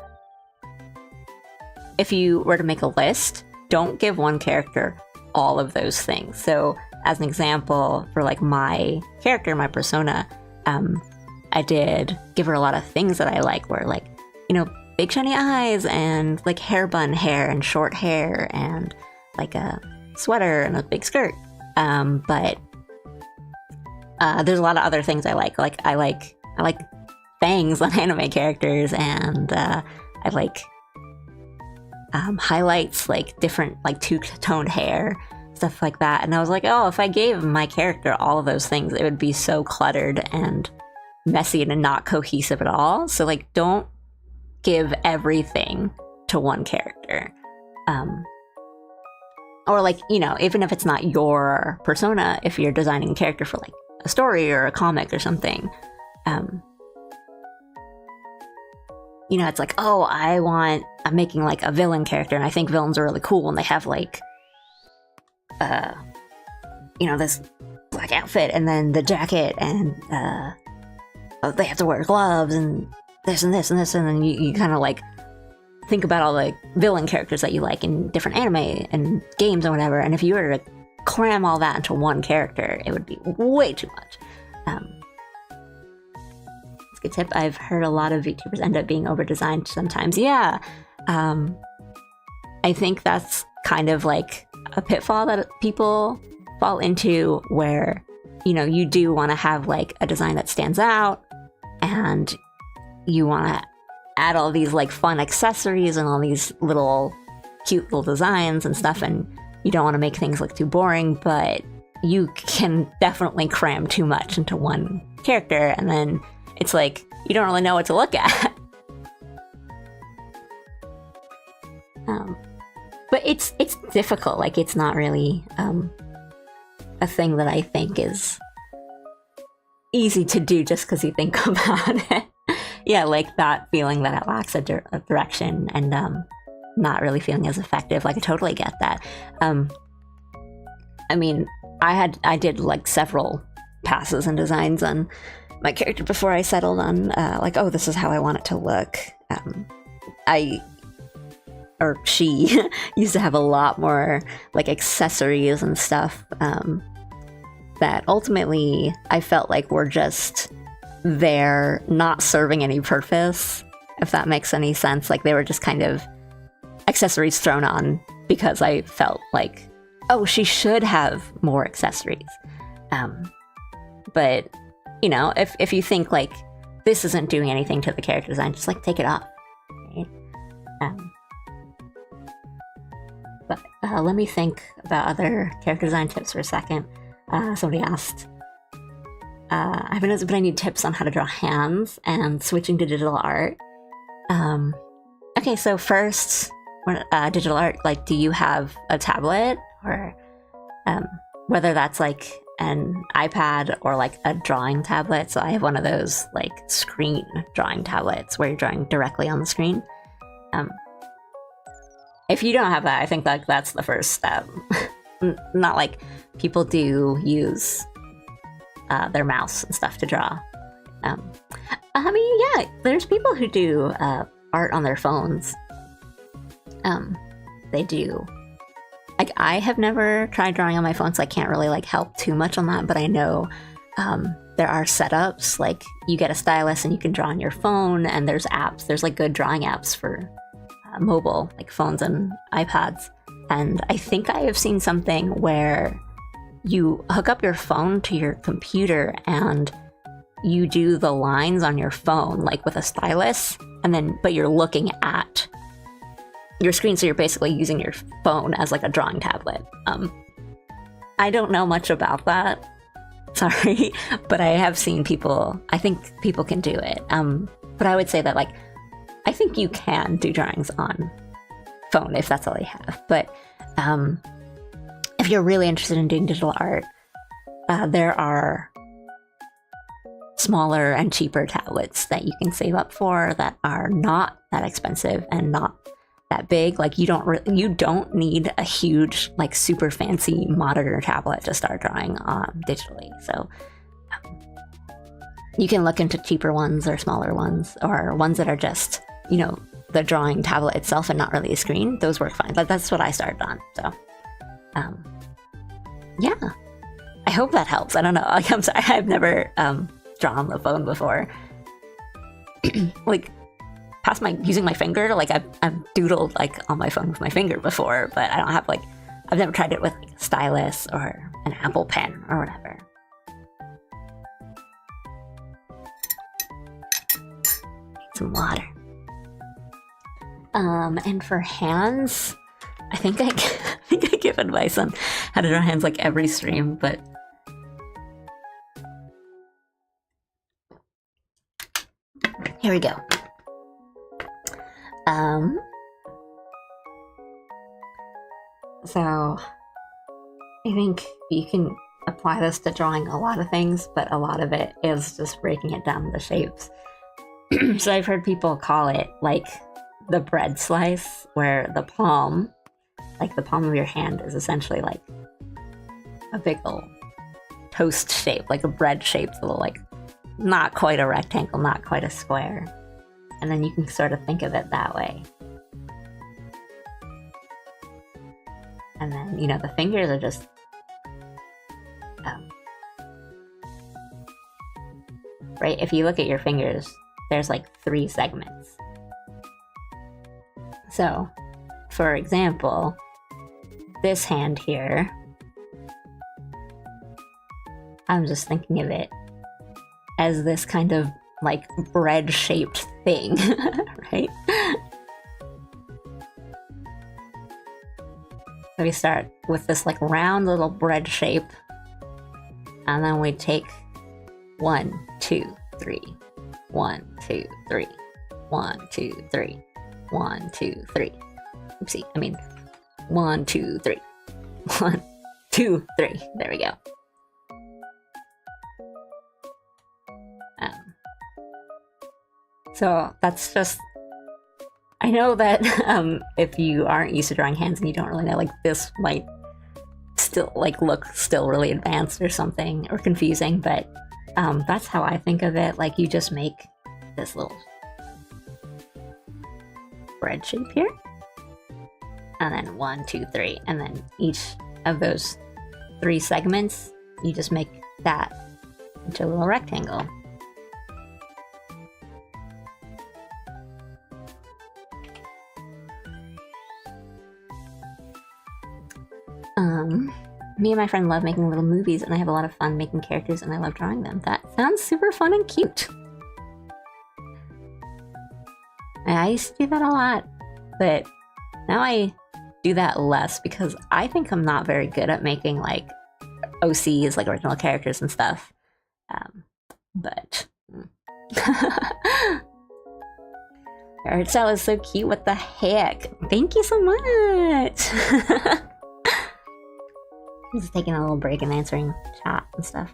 if you were to make a list, don't give one character all of those things. So as an example, for like my character, my persona, I did give her a lot of things that I like, where like, you know, big shiny eyes and like hair bun hair and short hair and like a sweater and a big skirt. But there's a lot of other things I like. Like I like bangs on anime characters, and I like highlights, like different like two-toned hair, stuff like that. And I was like, oh, if I gave my character all of those things, it would be so cluttered and messy and not cohesive at all. So like, don't give everything to one character. Or like, you know, even if it's not your persona, if you're designing a character for like a story or a comic or something, you know, it's like, oh, I'm making like a villain character, and I think villains are really cool, and they have like, you know, this black outfit, and then the jacket, and they have to wear gloves, and this and this and this, and then you kind of like think about all the villain characters that you like in different anime and games and whatever. And if you were to cram all that into one character, it would be way too much. It's a good tip. I've heard a lot of VTubers end up being over-designed sometimes. Yeah. I think that's kind of like a pitfall that people fall into, where, you know, you do want to have like a design that stands out, and you want to add all these like fun accessories and all these little cute little designs and stuff, and you don't want to make things look too boring, but you can definitely cram too much into one character, and then it's like you don't really know what to look at. But it's difficult. Like, it's not really a thing that I think is easy to do just because you think about it. Yeah, like that feeling that it lacks a direction, and not really feeling as effective. Like, I totally get that. I mean, I did like several passes and designs on my character before I settled on like, oh, this is how I want it to look. She used to have a lot more like accessories and stuff that ultimately I felt like were just there, not serving any purpose, if that makes any sense. Like, they were just kind of accessories thrown on because I felt like, oh, she should have more accessories. But, you know, if you think like this isn't doing anything to the character design, just like take it off. Right? But let me think about other character design tips for a second. Somebody asked, I haven't noticed, but I need tips on how to draw hands and switching to digital art. Okay, so first, digital art, like, do you have a tablet, or whether that's like an iPad or like a drawing tablet? So I have one of those like screen drawing tablets where you're drawing directly on the screen. If you don't have that, I think that that's the first step. Not like people do use their mouse and stuff to draw. I mean, yeah, there's people who do art on their phones. They do. Like, I have never tried drawing on my phone, so I can't really like help too much on that, but I know there are setups, like you get a stylus and you can draw on your phone, and there's apps, there's like good drawing apps for mobile, like phones and iPads. And I think I have seen something where you hook up your phone to your computer and you do the lines on your phone like with a stylus, and then but you're looking at your screen, so you're basically using your phone as like a drawing tablet. I don't know much about that, sorry, but I have seen people, I think people can do it. But I would say that, like, I think you can do drawings on phone if that's all you have. But if you're really interested in doing digital art, there are smaller and cheaper tablets that you can save up for that are not that expensive and not that big. Like, you don't need a huge, like, super fancy monitor tablet to start drawing digitally. So you can look into cheaper ones or smaller ones, or ones that are just, you know, the drawing tablet itself and not really a screen. Those work fine. But that's what I started on. So yeah, I hope that helps. I don't know. Like, I'm sorry, I've never drawn on the phone before. Like, past using my finger, like I've doodled like on my phone with my finger before, but I don't have like, I've never tried it with like a stylus or an Apple Pen or whatever. Need some water. And for hands, I think I give advice on how to draw hands like every stream, but here we go. So I think you can apply this to drawing a lot of things, but a lot of it is just breaking it down to shapes. So I've heard people call it like the bread slice, where the palm, like the palm of your hand, is essentially like a big old toast shape, like a bread shaped little, like, not quite a rectangle, not quite a square. And then you can sort of think of it that way. And then, you know, the fingers are just right? If you look at your fingers, there's like 3 segments. So, for example, this hand here, I'm just thinking of it as this kind of like bread-shaped thing, right? So we start with this like round little bread shape, and then we take 1, 2, 3, 1, 2, 3, 1, 2, 3, 1, 2, 3. Oopsie, I mean 1, 2, 3, 1, 2, 3. There we go. So that's just, I know that if you aren't used to drawing hands and you don't really know, like this might still like look still really advanced or something or confusing, but that's how I think of it. Like you just make this little bread shape here, and then 1, 2, 3, and then each of those 3 segments, you just make that into a little rectangle. Me and my friend love making little movies, and I have a lot of fun making characters, and I love drawing them. That sounds super fun and cute. I used to do that a lot, but now I do that less because I think I'm not very good at making like OCs, like original characters and stuff. But your art style is so cute. What the heck? Thank you so much. Just taking a little break and answering chat and stuff.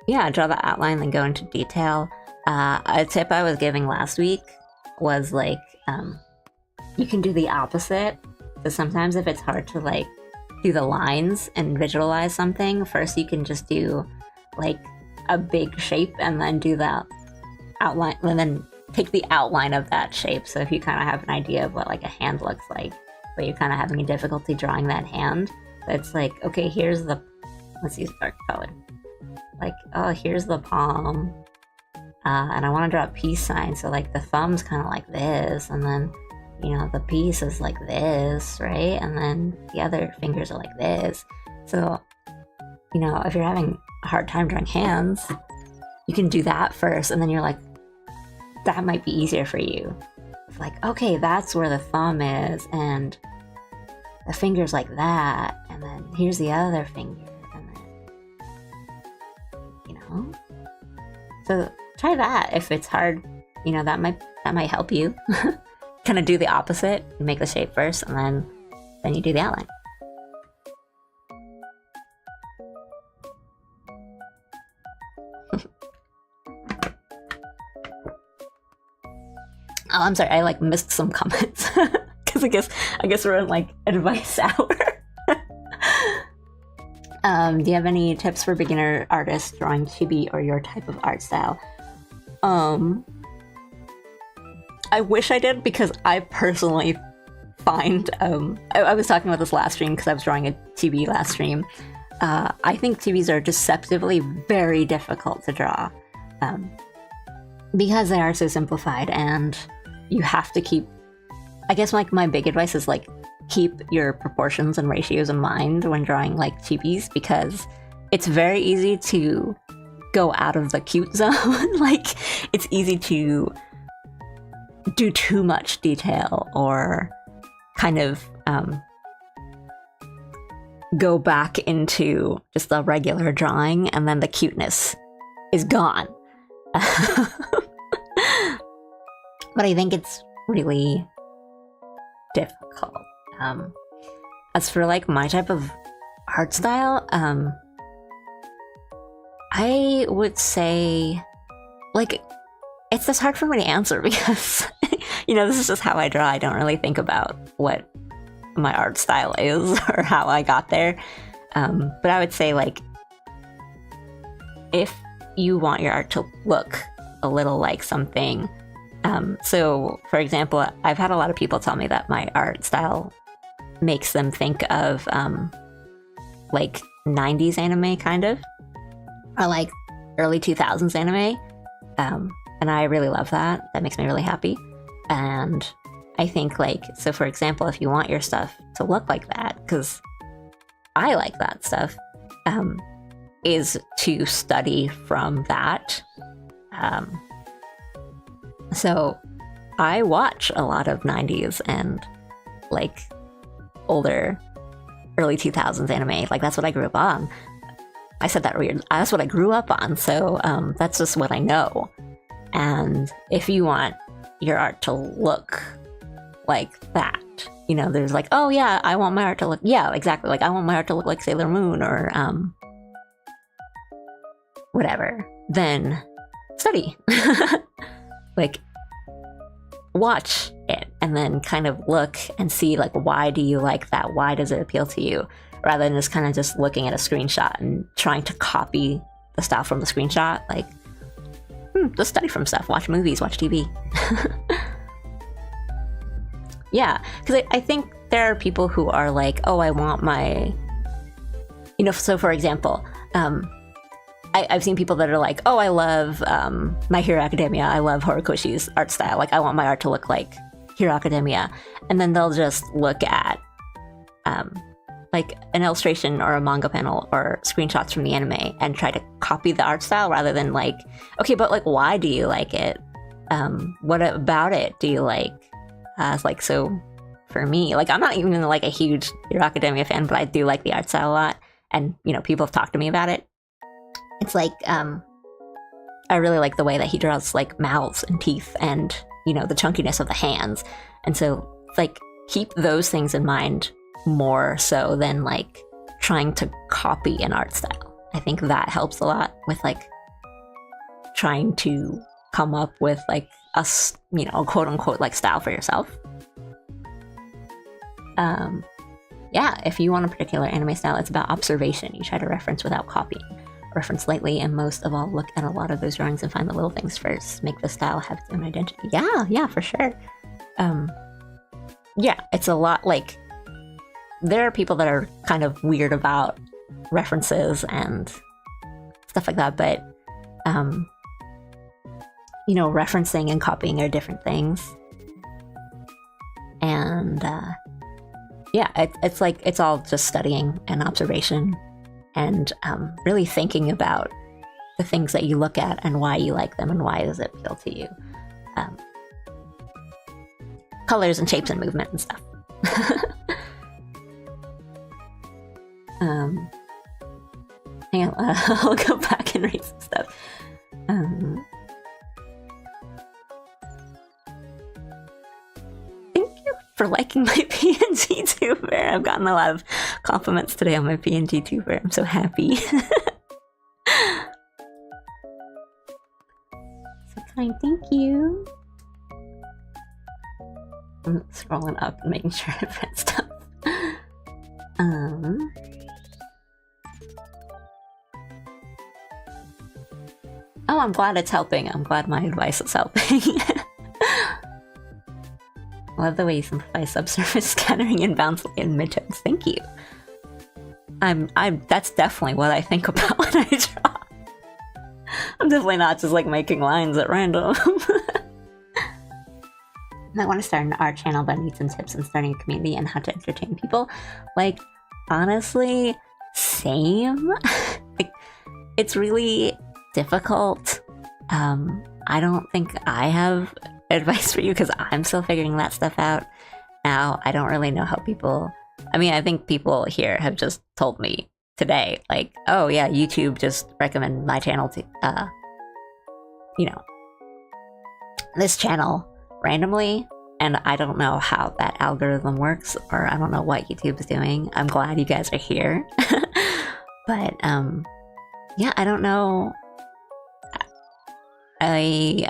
Yeah, draw the outline, then go into detail. A tip I was giving last week was like, you can do the opposite. So sometimes if it's hard to like do the lines and visualize something, first you can just do like a big shape and then do that outline, and then take the outline of that shape. So if you kind of have an idea of what like a hand looks like, but you're kind of having a difficulty drawing that hand, it's like, okay, here's the, let's use dark color. Like, oh, here's the palm. And I want to draw a peace sign. So like the thumb's kind of like this, and then, you know, the piece is like this, right? And then the other fingers are like this. So, you know, if you're having a hard time drawing hands, you can do that first, and then you're like, that might be easier for you. It's like, okay, that's where the thumb is, and the finger's like that, and then here's the other finger, and then, you know? So try that. If it's hard, you know, that might help you. Kind of do the opposite. You make the shape first, and then you do the outline. Oh, I'm sorry, I like missed some comments because I guess we're in like advice hour. Do you have any tips for beginner artists drawing chibi or your type of art style? I wish I did, because I personally find I was talking about this last stream because I was drawing a chibi last stream. I think chibis are deceptively very difficult to draw because they are so simplified, and you have to keep, I guess like my big advice is like keep your proportions and ratios in mind when drawing like chibis, because it's very easy to go out of the cute zone. Like it's easy to do too much detail or kind of go back into just a regular drawing, and then the cuteness is gone. But I think it's really difficult. As for like my type of art style, I would say like it's just hard for me to answer because you know, this is just how I draw. I don't really think about what my art style is or how I got there. But I would say like if you want your art to look a little like something, so for example, I've had a lot of people tell me that my art style makes them think of like 90s anime kind of, or like early 2000s anime. And I really love that. That makes me really happy. And I think, like, so for example, if you want your stuff to look like that, because I like that stuff, is to study from that. So I watch a lot of 90s and like older early 2000s anime. Like, that's what I grew up on. I said that weird. That's what I grew up on. So that's just what I know. And if you want your art to look like that, you know, there's like, oh yeah, I want my art to look, yeah, exactly. Like, I want my art to look like Sailor Moon or whatever. Then study. Like, watch it and then kind of look and see, like, why do you like that? Why does it appeal to you? Rather than just kind of just looking at a screenshot and trying to copy the style from the screenshot. Like, just study from stuff. Watch movies, watch TV. Yeah, because I think there are people who are like, oh, I want my, you know, so for example, I've seen people that are like, oh, I love My Hero Academia. I love Horikoshi's art style. Like, I want my art to look like Hero Academia. And then they'll just look at like an illustration or a manga panel or screenshots from the anime and try to copy the art style rather than like, okay, but like, why do you like it? What about it do you like? It's like, so for me, like, I'm not even like a huge Hero Academia fan, but I do like the art style a lot. And, you know, people have talked to me about it. It's like, I really like the way that he draws like mouths and teeth and, you know, the chunkiness of the hands. And so, like, keep those things in mind more so than like trying to copy an art style. I think that helps a lot with like trying to come up with like a, you know, quote unquote like style for yourself. Yeah, if you want a particular anime style, it's about observation. You try to reference without copying. Reference lightly, and most of all, look at a lot of those drawings and find the little things first. Make the style have its own identity. Yeah, for sure. Yeah, it's a lot like, there are people that are kind of weird about references and stuff like that, but you know, referencing and copying are different things. And yeah, it's like, it's all just studying and observation and really thinking about the things that you look at and why you like them and why does it appeal to you. Colors and shapes and movement and stuff. Hang on, I'll go back and read some stuff. Thank you for liking my PNG tuber. I've gotten a lot of compliments today on my PNG tuber. I'm so happy. So kind, thank you. I'm scrolling up and making sure I've read stuff. Oh, I'm glad it's helping. I'm glad my advice is helping. Love the way you simplify subsurface scattering and bounce in midtones. Thank you. That's definitely what I think about when I draw. I'm definitely not just like making lines at random. I want to start an art channel, but I need some tips on starting a community and how to entertain people. Like, honestly, same. Like, it's really difficult. I don't think I have advice for you because I'm still figuring that stuff out now. I don't really know how people, I mean, I think people here have just told me today, like, oh yeah, YouTube just recommended my channel to, you know, this channel randomly, and I don't know how that algorithm works, or I don't know what YouTube is doing. I'm glad you guys are here. But yeah, I don't know. I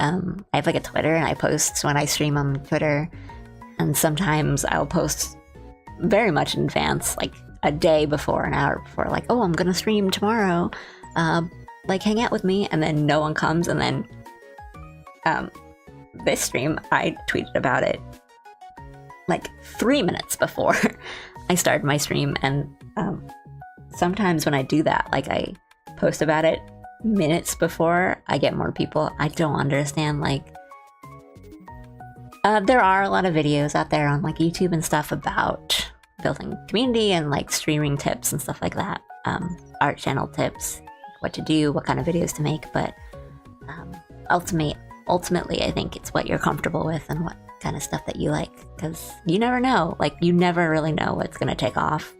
have like a Twitter, and I post when I stream on Twitter, and sometimes I'll post very much in advance, like a day before, an hour before, like, oh, I'm gonna stream tomorrow, like, hang out with me, and then no one comes, and then this stream, I tweeted about it like 3 minutes before I started my stream, and sometimes when I do that, like, I post about it minutes before I get more people. I don't understand, like, there are a lot of videos out there on like YouTube and stuff about building community and like streaming tips and stuff like that. Art channel tips, what to do, what kind of videos to make, but ultimately I think it's what you're comfortable with and what kind of stuff that you like, because you never know, like you never really know what's gonna take off.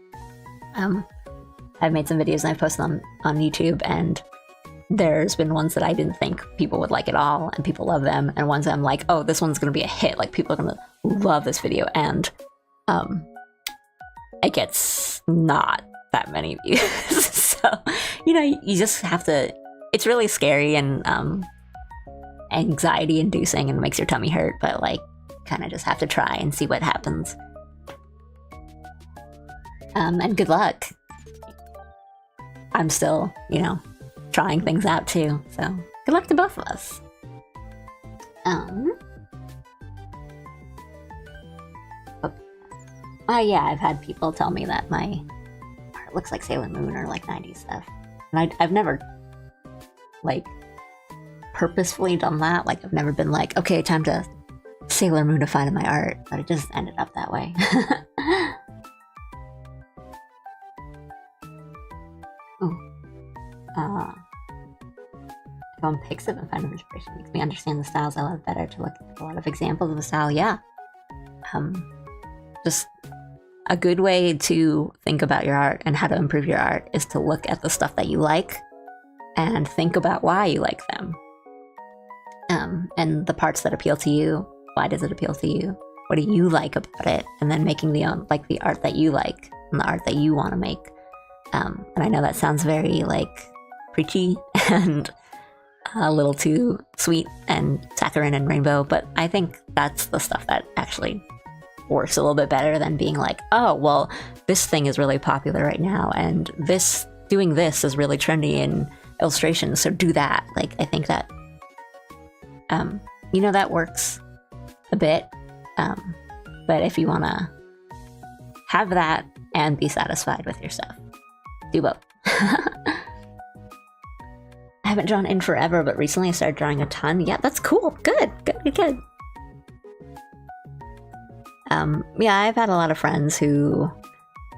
I've made some videos and I've posted them on YouTube, and there's been ones that I didn't think people would like at all, and people love them, and ones that I'm like, oh, this one's gonna be a hit, like people are gonna love this video, and it gets not that many views. So, you know, you just have to, it's really scary and anxiety inducing and makes your tummy hurt, but like kind of just have to try and see what happens. And good luck. I'm still, you know, trying things out too, so good luck to both of us. Yeah, I've had people tell me that my art looks like Sailor Moon or like 90s stuff, and I've never like purposefully done that. Like I've never been like, okay, time to Sailor Moonify to my art, but it just ended up that way. Go on Pixiv and find inspiration. Makes me understand the styles I love better, to look at a lot of examples of the style. Yeah. Just a good way to think about your art and how to improve your art is to look at the stuff that you like and think about why you like them. And the parts that appeal to you. Why does it appeal to you? What do you like about it? And then making the art that you like and the art that you want to make. And I know that sounds very like preachy and a little too sweet and saccharine and rainbow, but I think that's the stuff that actually works a little bit better than being like, oh, well, this thing is really popular right now, and doing this is really trendy in illustration, so do that. Like, I think that, you know, that works a bit, but if you want to have that and be satisfied with your stuff, do both. I haven't drawn in forever, but recently I started drawing a ton. Yeah, that's cool. Good. Yeah, I've had a lot of friends who,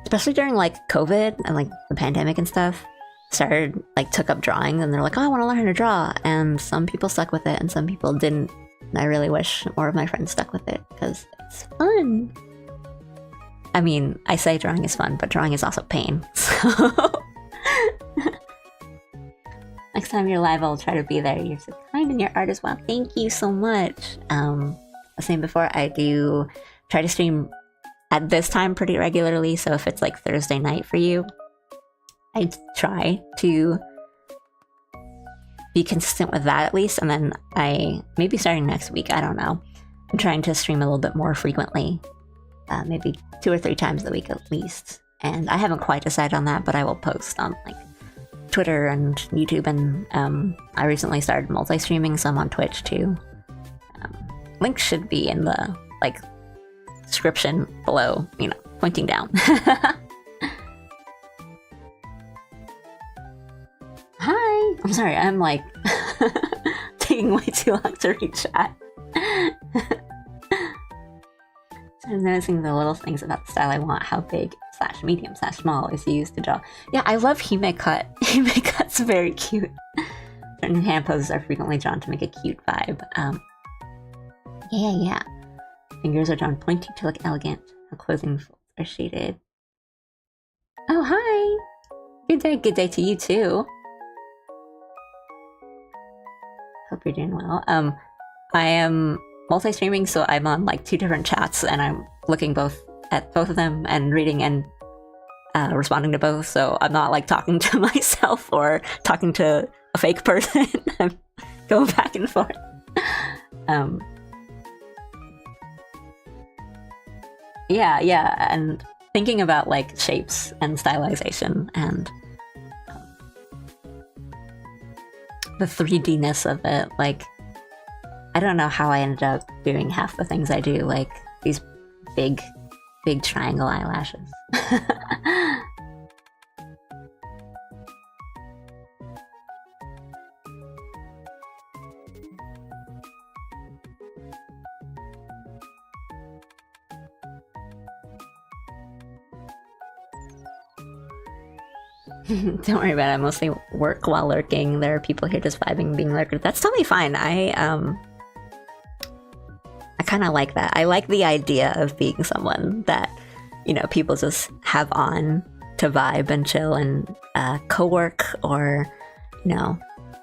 especially during like COVID and like the pandemic and stuff, took up drawing, and they're like, oh, I want to learn how to draw. And some people stuck with it and some people didn't. And I really wish more of my friends stuck with it because it's fun. I mean, I say drawing is fun, but drawing is also pain. So next time you're live, I'll try to be there. You're so kind in your art as well. Thank you so much. As saying before, I do try to stream at this time pretty regularly. So if it's like Thursday night for you, I try to be consistent with that at least. And then maybe starting next week, I don't know, I'm trying to stream a little bit more frequently, maybe 2 or 3 times a week at least. And I haven't quite decided on that, but I will post on like Twitter and YouTube, and I recently started multi-streaming, so I'm on Twitch too. Links should be in the like description below, you know, pointing down. Hi! I'm sorry, I'm like taking way too long to read chat. I'm noticing the little things about the style I want, how big / medium / small is used to draw. Yeah, I love Hime Cut. Hime Cut's very cute. Certain hand poses are frequently drawn to make a cute vibe. Yeah. Fingers are drawn pointy to look elegant. How closing folds are shaded. Oh, hi! Good day to you too. Hope you're doing well. I am multi-streaming, so I'm on like 2 different chats, and I'm looking at both of them and reading and responding to both, so I'm not like talking to myself or talking to a fake person. I'm going back and forth. Yeah, and thinking about like shapes and stylization and the 3D-ness of it. Like, I don't know how I ended up doing half the things I do, like these big triangle eyelashes. Don't worry about it. I mostly work while lurking. There are people here just vibing, being lurkers. That's totally fine. I kind of like that. I like the idea of being someone that, you know, people just have on to vibe and chill and co-work, or, you know,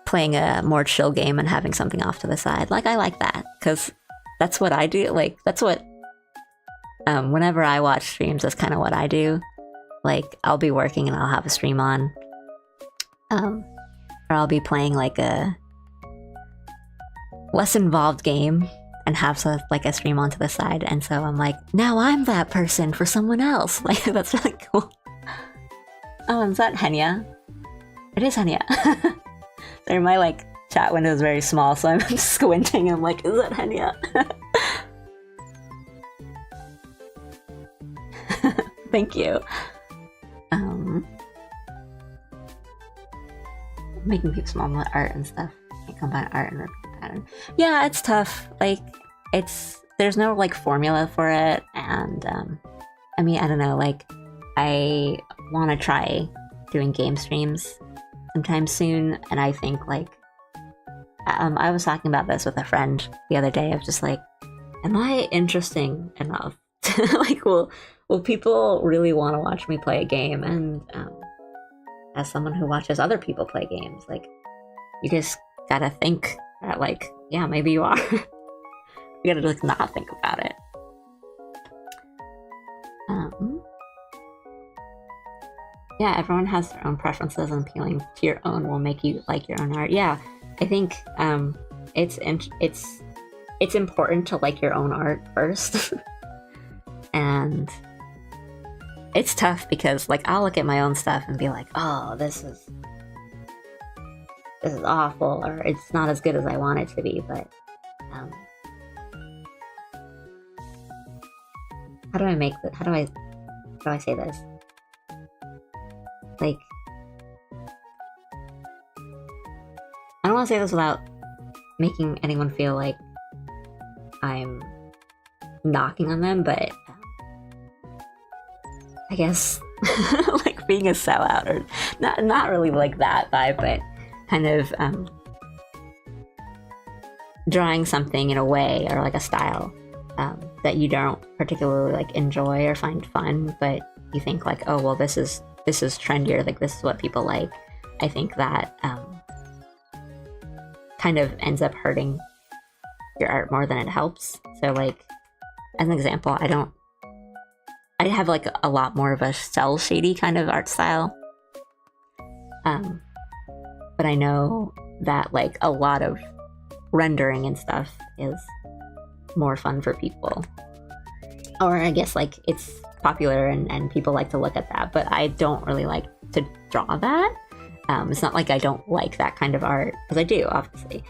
playing a more chill game and having something off to the side. Like, I like that because that's what I do. Like, that's what whenever I watch streams, that's kind of what I do. Like, I'll be working and I'll have a stream on, or I'll be playing like a less involved game and have like a stream on to the side, and so I'm like, now I'm that person for someone else. Like, that's really cool. Oh, is that Henya? It is Henya. Sorry, my like chat window is very small, so I'm squinting. I'm like, is that Henya? Thank you. Making people small with art and stuff. Can't combine art and repeat pattern. Yeah, it's tough. Like, there's no like formula for it, and I mean, I don't know. Like, I want to try doing game streams sometime soon, and I think like I was talking about this with a friend the other day of just like, am I interesting enough? Like, will people really want to watch me play a game? And as someone who watches other people play games, like, you just gotta think that, like, yeah, maybe you are. You gotta like not think about it. Yeah, everyone has their own preferences, and appealing to your own will make you like your own art. Yeah, I think it's important to like your own art first. And it's tough because, like, I'll look at my own stuff and be like, oh, this is awful, or it's not as good as I want it to be. But how do I say this? Like, I don't want to say this without making anyone feel like I'm knocking on them, but I guess like being a sellout, or not really like that vibe, but kind of drawing something in a way or like a style that you don't particularly like enjoy or find fun, but you think like, oh well, this is trendier, like this is what people like. I think that kind of ends up hurting your art more than it helps. So like, as an example, I have like a lot more of a cell shady kind of art style, but I know that like a lot of rendering and stuff is more fun for people, or I guess like it's popular and people like to look at that, but I don't really like to draw that. It's not like I don't like that kind of art, because I do, obviously,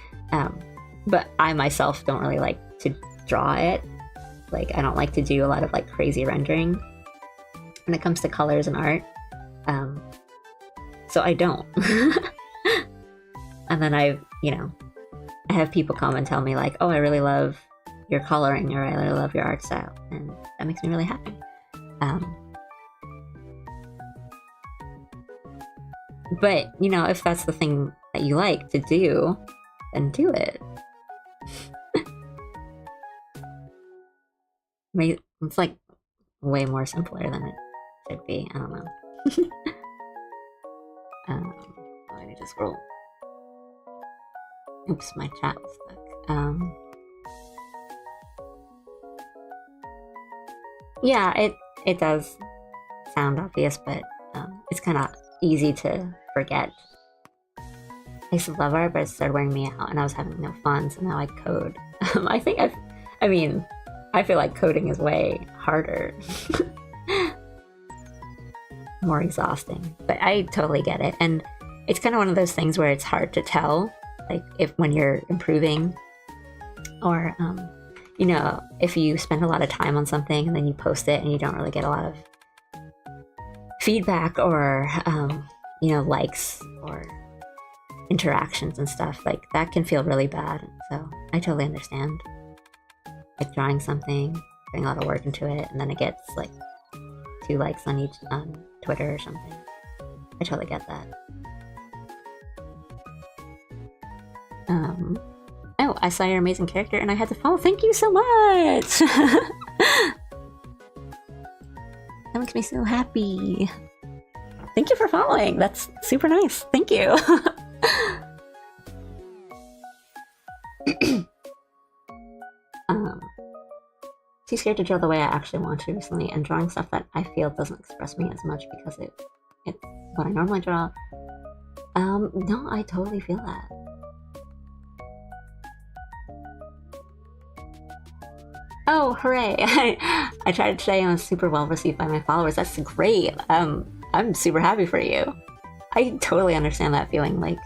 but I myself don't really like to draw it. Like, I don't like to do a lot of like crazy rendering when it comes to colors and art, so I don't. And then I have people come and tell me like, oh, I really love your coloring, or I really love your art style, and that makes me really happy. But if that's the thing that you like to do, then do it. It's like way more simpler than it should be. I don't know. I need to scroll. Oops, my chat was stuck. Yeah, it does sound obvious, but it's kind of easy to forget. I used to love art, but it started wearing me out, and I was having no fun, so now I code. I feel like coding is way harder. More exhausting, but I totally get it. And it's kind of one of those things where it's hard to tell, like, when you're improving, or if you spend a lot of time on something and then you post it and you don't really get a lot of feedback, or likes or interactions and stuff, like that can feel really bad. So I totally understand, like drawing something, putting a lot of work into it, and then it gets like 2 likes on Twitter or something. I totally get that. Oh, I saw your amazing character and I had to follow. Thank you so much! That makes me so happy. Thank you for following. That's super nice. Thank you. Too scared to draw the way I actually want to recently, and drawing stuff that I feel doesn't express me as much because it's what I normally draw. No, I totally feel that. Oh, hooray! I tried today and was super well received by my followers. That's great. I'm super happy for you. I totally understand that feeling, like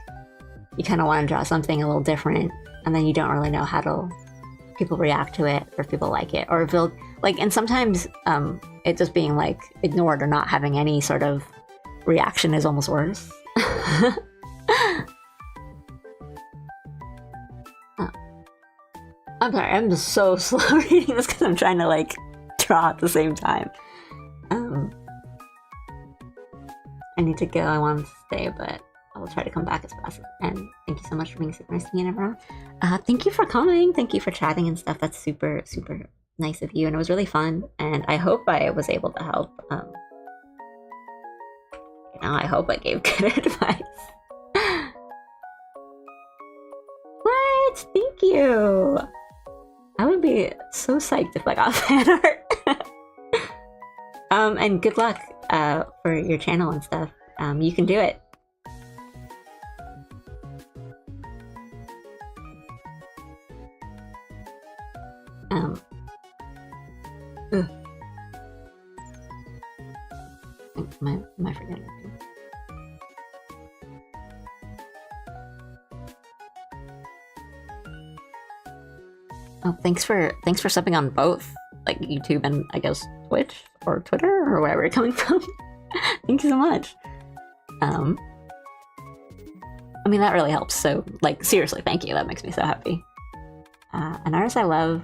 you kind of want to draw something a little different and then you don't really know how to people react to it, or if people like it, or if they'll like, and sometimes it just being like ignored or not having any sort of reaction is almost worse. Oh. I'm sorry, I'm just so slow reading this because I'm trying to like draw at the same time. I need to go. I want to stay, but I will try to come back as fast. And thank you so much for being super nice to me and everyone. Thank you for coming. Thank you for chatting and stuff. That's super, super nice of you. And it was really fun. And I hope I was able to help. I hope I gave good advice. What? Thank you. I would be so psyched if I got fan art. And good luck for your channel and stuff. You can do it. Am I forgetting anything? Oh, thanks for subbing on both, like YouTube and I guess Twitch or Twitter or wherever you're coming from. Thank you so much. I mean, that really helps. So, like, seriously, thank you. That makes me so happy. An artist I love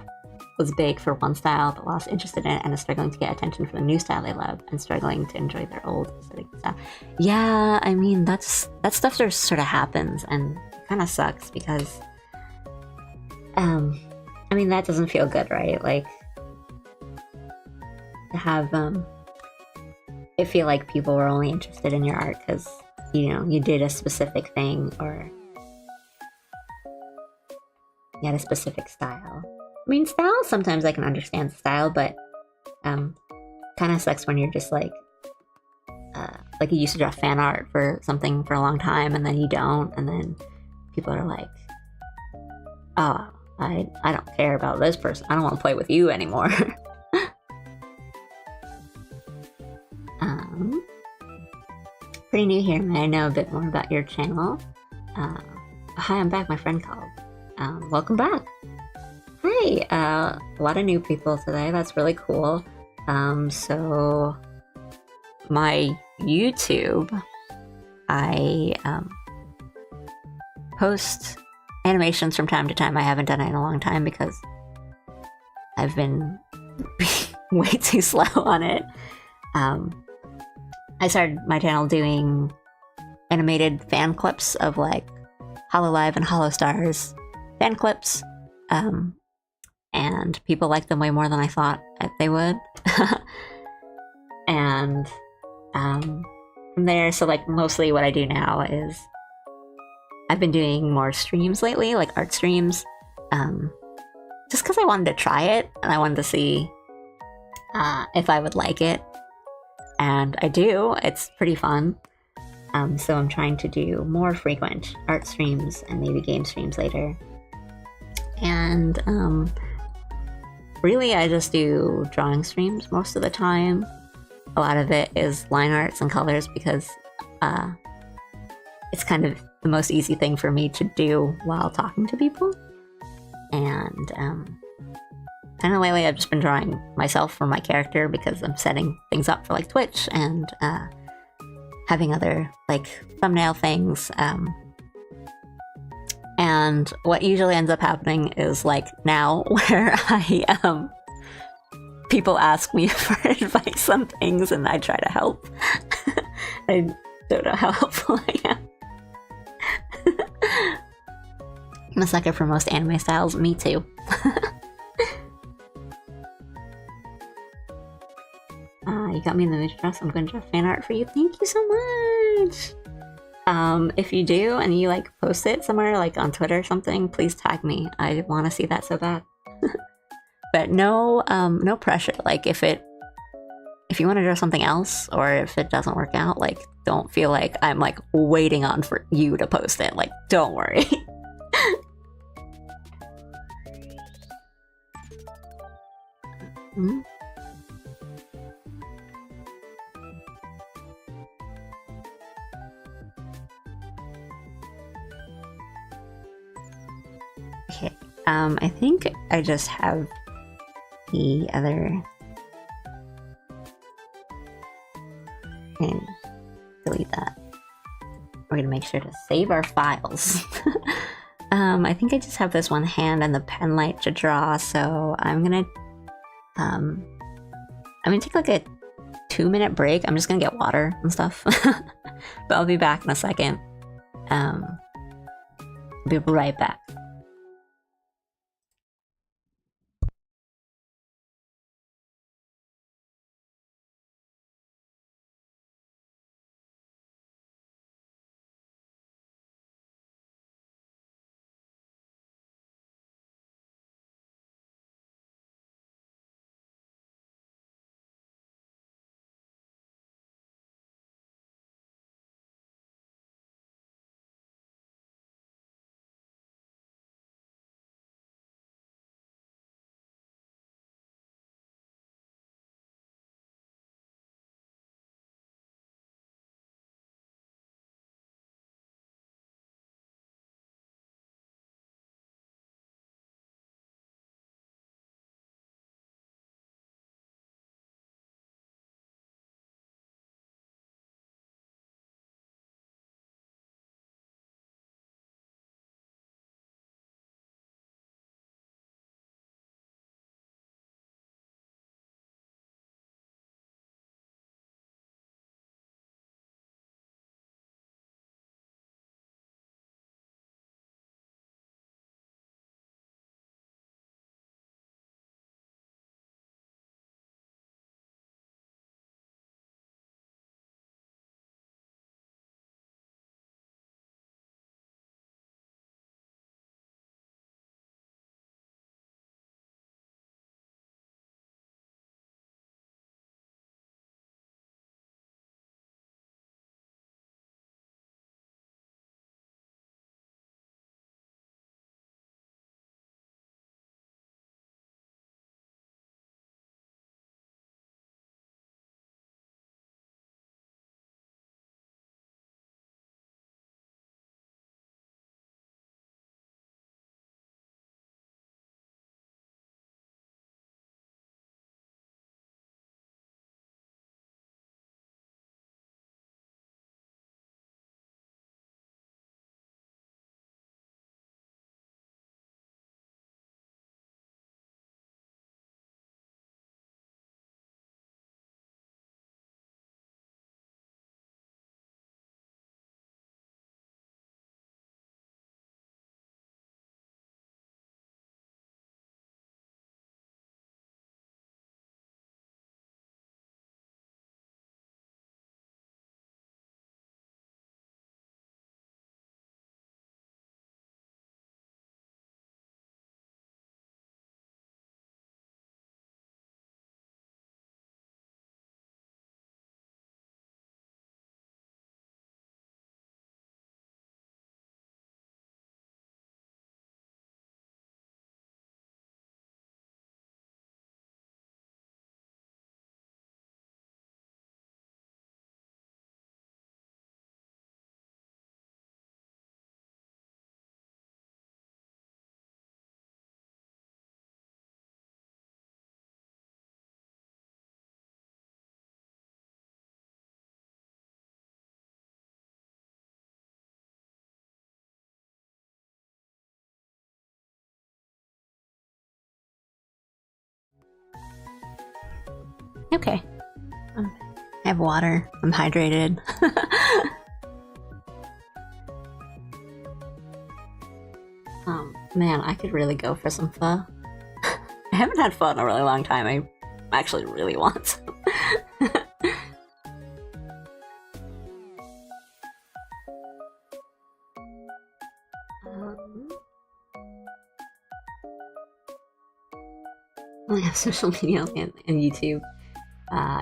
was big for one style, but lost interest in it and is struggling to get attention for the new style they love and struggling to enjoy their old aesthetic style. Yeah, I mean, that stuff just sort of happens and it kind of sucks because, I mean, that doesn't feel good, right? Like, to have, it feel like people were only interested in your art because, you know, you did a specific thing or you had a specific style. I mean, style, sometimes I can understand style, but kind of sucks when you're just like you used to draw fan art for something for a long time and then you don't, and then people are like, oh, I don't care about this person. I don't want to play with you anymore. Pretty new here. May I know a bit more about your channel? Hi, I'm back. My friend called. Welcome back. Hi, a lot of new people today. That's really cool. So my YouTube, I post animations from time to time. I haven't done it in a long time because I've been way too slow on it. I started my channel doing animated fan clips of like Hololive and Holostars fan clips. And people like them way more than I thought they would. And from there, so like mostly what I do now is I've been doing more streams lately, like art streams, just because I wanted to try it and I wanted to see if I would like it. And I do. It's pretty fun. So I'm trying to do more frequent art streams and maybe game streams later. And really, I just do drawing streams most of the time. A lot of it is line arts and colors because it's kind of the most easy thing for me to do while talking to people. And kind of lately, I've just been drawing myself for my character because I'm setting things up for like Twitch and having other like thumbnail things. And what usually ends up happening is like now where I people ask me for advice on things and I try to help. Don't know how helpful I am. I'm a sucker for most anime styles. Me too. You got me in the mood to draw, so I'm going to draw fan art for you. Thank you so much! If you do and you like post it somewhere, like on Twitter or something, please tag me. I want to see that so bad. But no pressure. Like if you want to draw something else, or if it doesn't work out, like don't feel like I'm like waiting on for you to post it. Like don't worry. Hmm? Okay. I think I just have the other. And delete that. We're gonna make sure to save our files. I think I just have this one hand and the pen light to draw, so I'm gonna take like a 2-minute break. I'm just gonna get water and stuff. But I'll be back in a second. Be right back. Okay. I have water. I'm hydrated. Man, I could really go for some pho. I haven't had pho in a really long time. I actually really want some. I have social media and YouTube.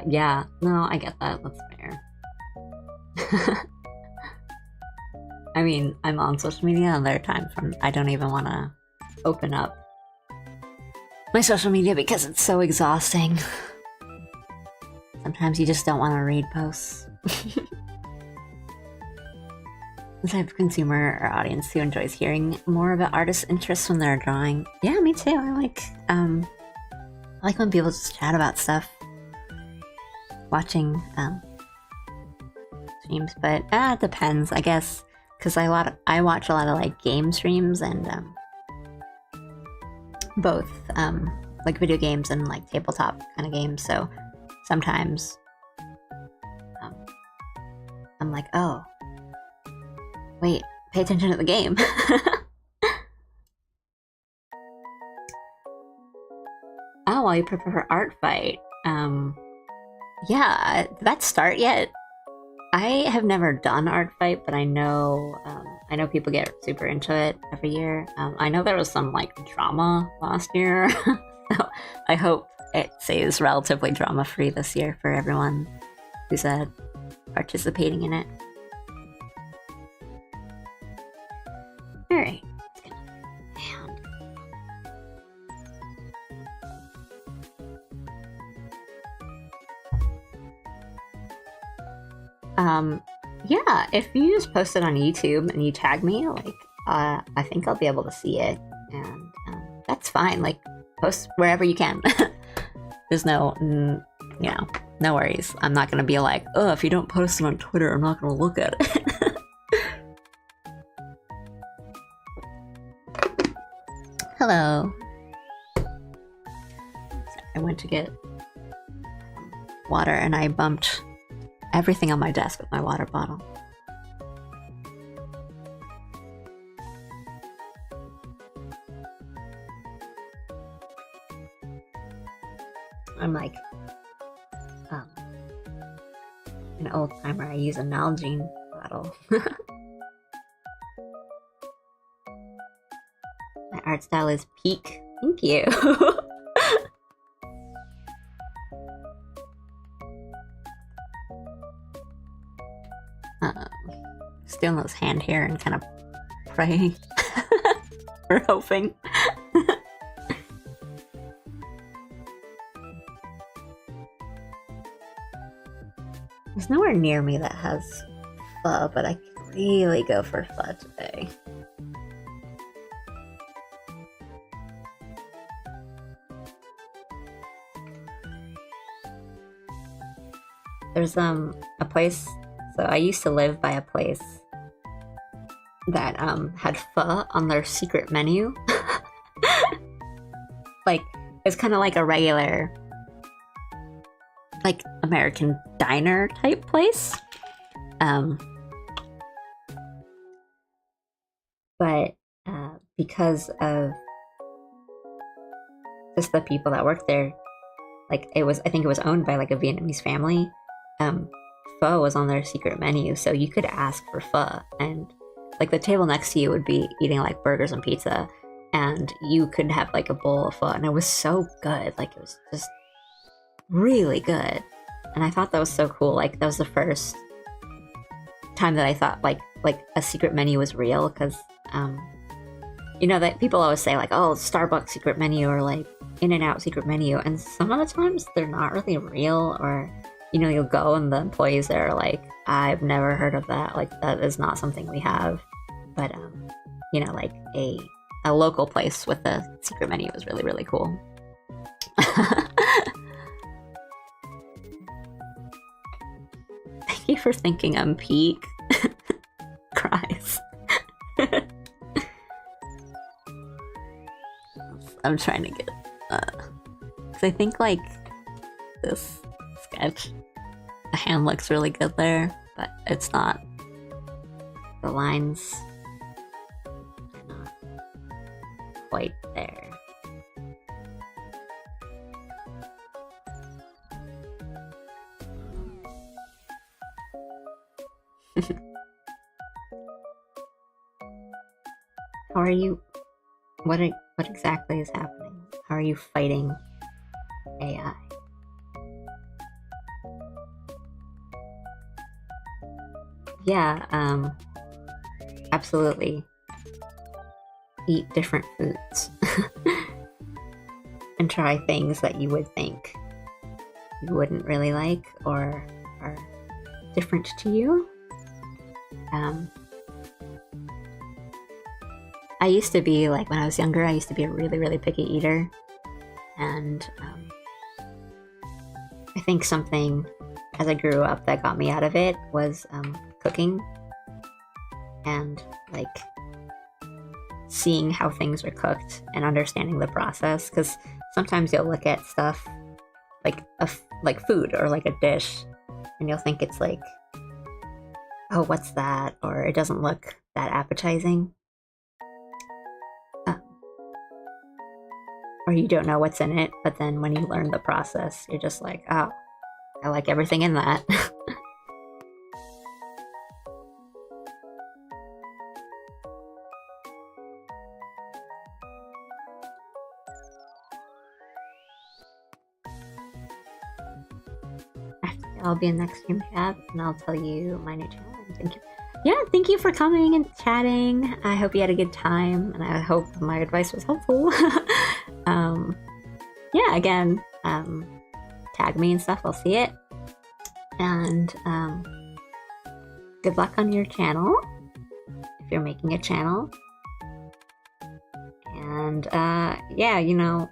Yeah, no, I get that. That's fair. I mean, I'm on social media, and there are times when I don't even want to open up my social media because it's so exhausting. Sometimes you just don't want to read posts. The type of consumer or audience who enjoys hearing more about artists' interests when they're drawing. Yeah, me too. I like when people just chat about stuff. Watching streams, but it depends, I guess, because I watch a lot of like game streams and both like video games and like tabletop kind of games. So sometimes I'm like, oh, wait, pay attention to the game. Oh, while you prepare for art fight. Yeah, did that start yet? I have never done art fight, but I know people get super into it every year. I know there was some like drama last year, so I hope it stays relatively drama-free this year for everyone who's participating in it. All right, let's get hand. Yeah, if you just post it on YouTube and you tag me, like, I think I'll be able to see it, and that's fine. Like, post wherever you can. There's no worries. I'm not gonna be like, oh, if you don't post it on Twitter, I'm not gonna look at it. Hello. Sorry, I went to get water and I bumped everything on my desk with my water bottle. I'm like an old timer. I use a Nalgene bottle. My art style is peak. Thank you. Still knows hand here and kind of praying or hoping. There's nowhere near me that has pho, but I could really go for pho today. There's a place. So I used to live by a place that had pho on their secret menu. Like, it's kind of like a regular, like, American diner type place. But because of just the people that worked there, like, I think it was owned by like a Vietnamese family. Pho was on their secret menu, so you could ask for pho, and like the table next to you would be eating like burgers and pizza, and you could have like a bowl of pho, and it was so good. Like, it was just really good, and I thought that was so cool. Like, that was the first time that I thought like a secret menu was real, because you know that people always say like, oh, Starbucks secret menu or like In-N-Out secret menu, and some of the times they're not really real, or you know, you'll go and the employees there are like, I've never heard of that. Like, that is not something we have. But, you know, like a local place with a secret menu is really, really cool. Thank you for thinking I'm peak. Cries. I'm trying to get, because I think like this sketch, the hand looks really good there, but it's not. The lines are not. quite there. How are you? What exactly is happening? How are you fighting AI? Yeah, absolutely. Eat different foods. And try things that you would think you wouldn't really like or are different to you. I used to be, like, when I was younger, I used to be a really, really picky eater. And I think something, as I grew up, that got me out of it was cooking. And, like, seeing how things are cooked and understanding the process. Because sometimes you'll look at stuff like food or like a dish, and you'll think it's like, oh, what's that? Or it doesn't look that appetizing. Or you don't know what's in it, but then when you learn the process, you're just like, oh, I like everything in that. I'll be in next stream chat, and I'll tell you my new channel. Thank you. Yeah, thank you for coming and chatting. I hope you had a good time, and I hope my advice was helpful. Yeah, again, tag me and stuff. I'll see it. And good luck on your channel if you're making a channel. And yeah, you know,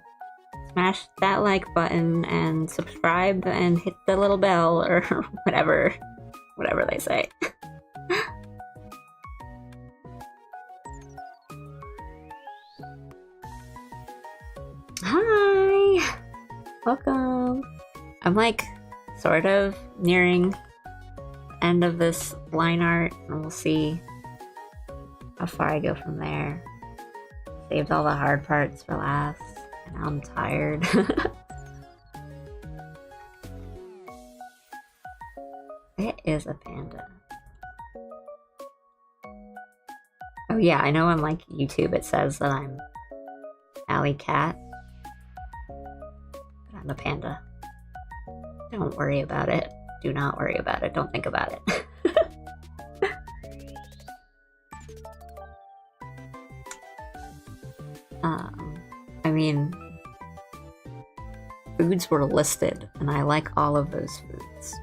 smash that like button and subscribe and hit the little bell or whatever they say. Hi! Welcome! I'm like sort of nearing the end of this line art, and we'll see how far I go from there. Saved all the hard parts for last, and now I'm tired. It is a panda. Oh yeah, I know on like YouTube it says that I'm Alley Cat. But I'm a panda. Don't worry about it. Do not worry about it. Don't think about it. I mean, foods were listed, and I like all of those foods.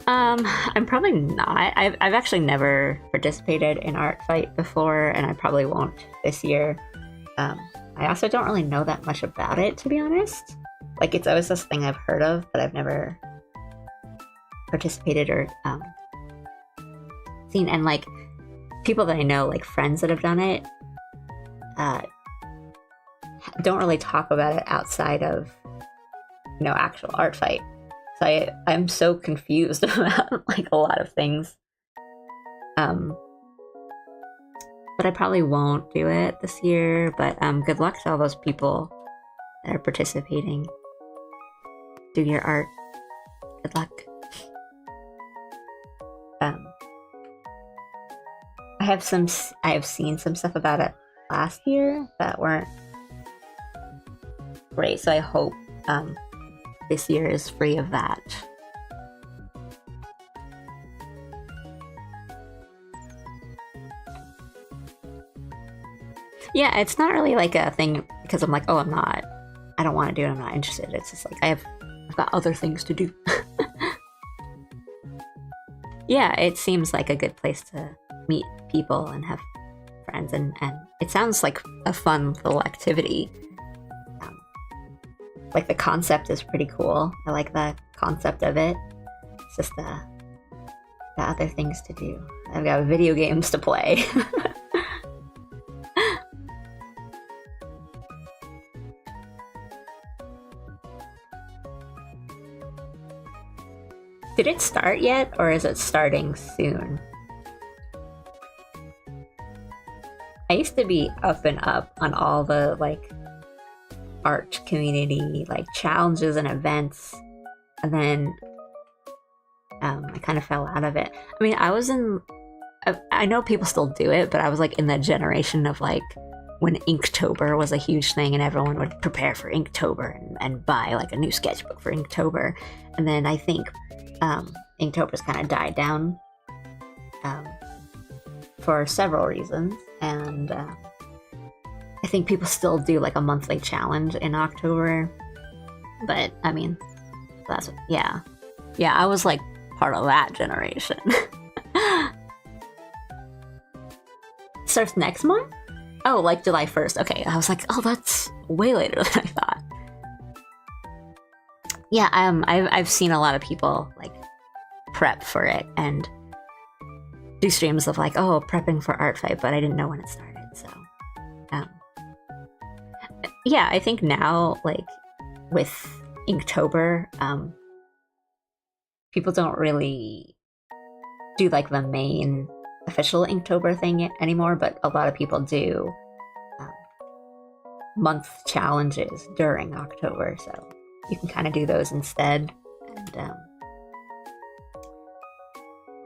I'm probably not. I've actually never participated in Art Fight before, and I probably won't this year. I also don't really know that much about it, to be honest. Like, it's always this thing I've heard of, but I've never participated or seen. And like, people that I know, like friends that have done it, don't really talk about it outside of, you know, actual Art Fight. So I'm so confused about like a lot of things. But I probably won't do it this year. But good luck to all those people that are participating. Do your art. Good luck. I have seen some stuff about it last year that weren't great. So I hope this year is free of that. Yeah, it's not really like a thing because I'm like, oh, I don't want to do it, I'm not interested. It's just like I've got other things to do. Yeah, it seems like a good place to meet people and have friends, and it sounds like a fun little activity. Like, the concept is pretty cool. I like the concept of it. It's just the other things to do. I've got video games to play. Did it start yet, or is it starting soon? I used to be up and up on all the like art community like challenges and events, and then I kind of fell out of it. I mean, I know people still do it, but I was like in that generation of like when Inktober was a huge thing and everyone would prepare for Inktober and buy like a new sketchbook for Inktober. And then I think Inktober's kind of died down for several reasons. And I think people still do like a monthly challenge in October. But I mean, yeah. Yeah, I was like part of that generation. Starts next month? Oh, like July 1st. Okay, I was like, oh, that's way later than I thought. Yeah, I've seen a lot of people like prep for it and do streams of like, oh, prepping for Art Fight, but I didn't know when it started. So, yeah, I think now like with Inktober, people don't really do like the main official Inktober thing anymore, but a lot of people do month challenges during October, so you can kind of do those instead. And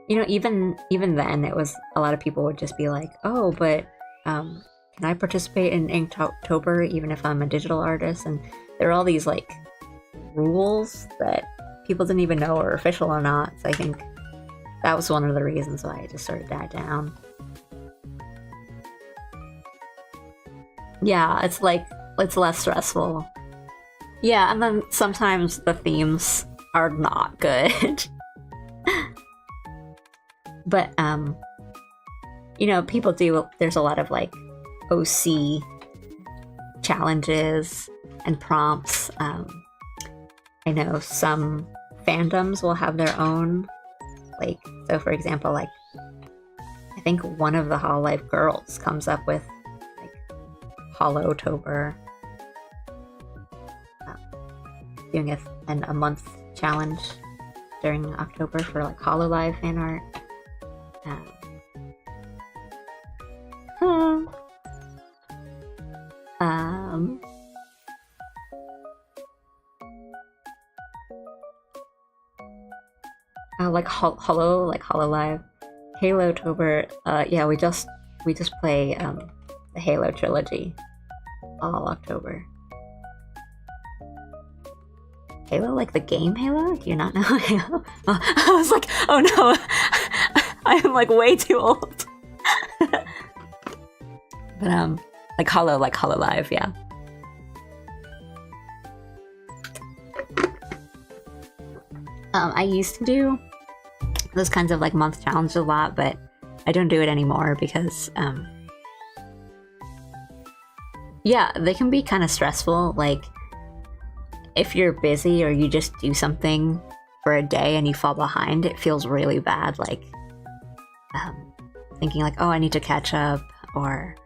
you know, even then, it was a lot of people would just be like, "Oh, but can I participate in Inktober even if I'm a digital artist?" And there are all these like rules that people didn't even know were official or not. So I think that was one of the reasons why I just sort of died down. Yeah, it's like, it's less stressful. Yeah, and then sometimes the themes are not good. But, you know, people do, there's a lot of like OC challenges and prompts. I know some fandoms will have their own. Like, so for example, like, I think one of the Hololive girls comes up with, like, Holotober, doing a month challenge during October for, like, Hololive fan art. Like Hololive, Halotober. Yeah, we just play the Halo trilogy all October. Halo, like the game Halo? Do you not know Halo? Oh, I was like, oh no, I am like way too old. But like Hololive, yeah. I used to do those kinds of like month challenges a lot, but I don't do it anymore because yeah, they can be kind of stressful. Like if you're busy or you just do something for a day and you fall behind, it feels really bad. Like thinking like, oh, I need to catch up, or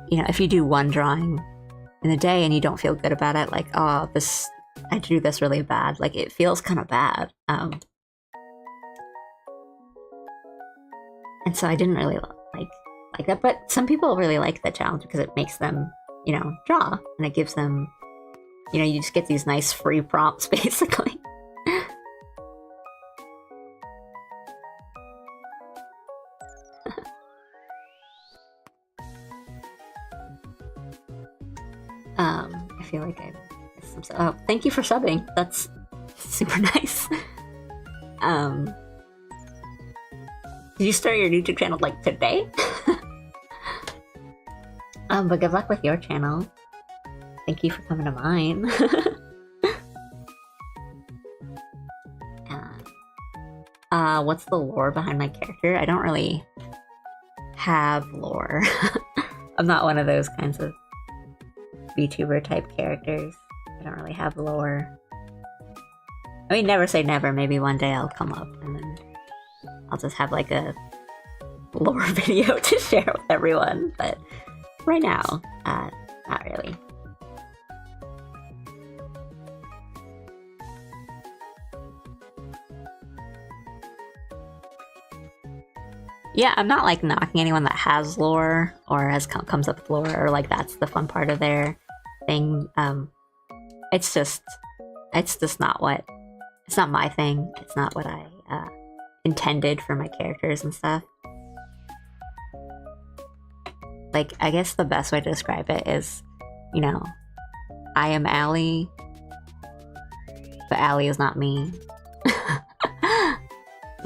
you know, if you do one drawing in a day and you don't feel good about it, like, oh, I drew this really bad. Like it feels kind of bad. And so I didn't really like that, but some people really like the challenge because it makes them, you know, draw, and it gives them, you know, you just get these nice free prompts basically. I feel like I missed some. Oh, thank you for subbing. That's super nice. Did you start your YouTube channel like today? But good luck with your channel. Thank you for coming to mine. What's the lore behind my character? I don't really have lore. I'm not one of those kinds of VTuber type characters. I don't really have lore. I mean, never say never. Maybe one day I'll come up and then I'll just have like a lore video to share with everyone. But right now, not really. Yeah, I'm not like knocking anyone that has lore or comes up with lore or like that's the fun part of their thing. It's just not what it's not my thing. It's not what I intended for my characters and stuff. Like, I guess the best way to describe it is, you know, I am Allie, but Allie is not me.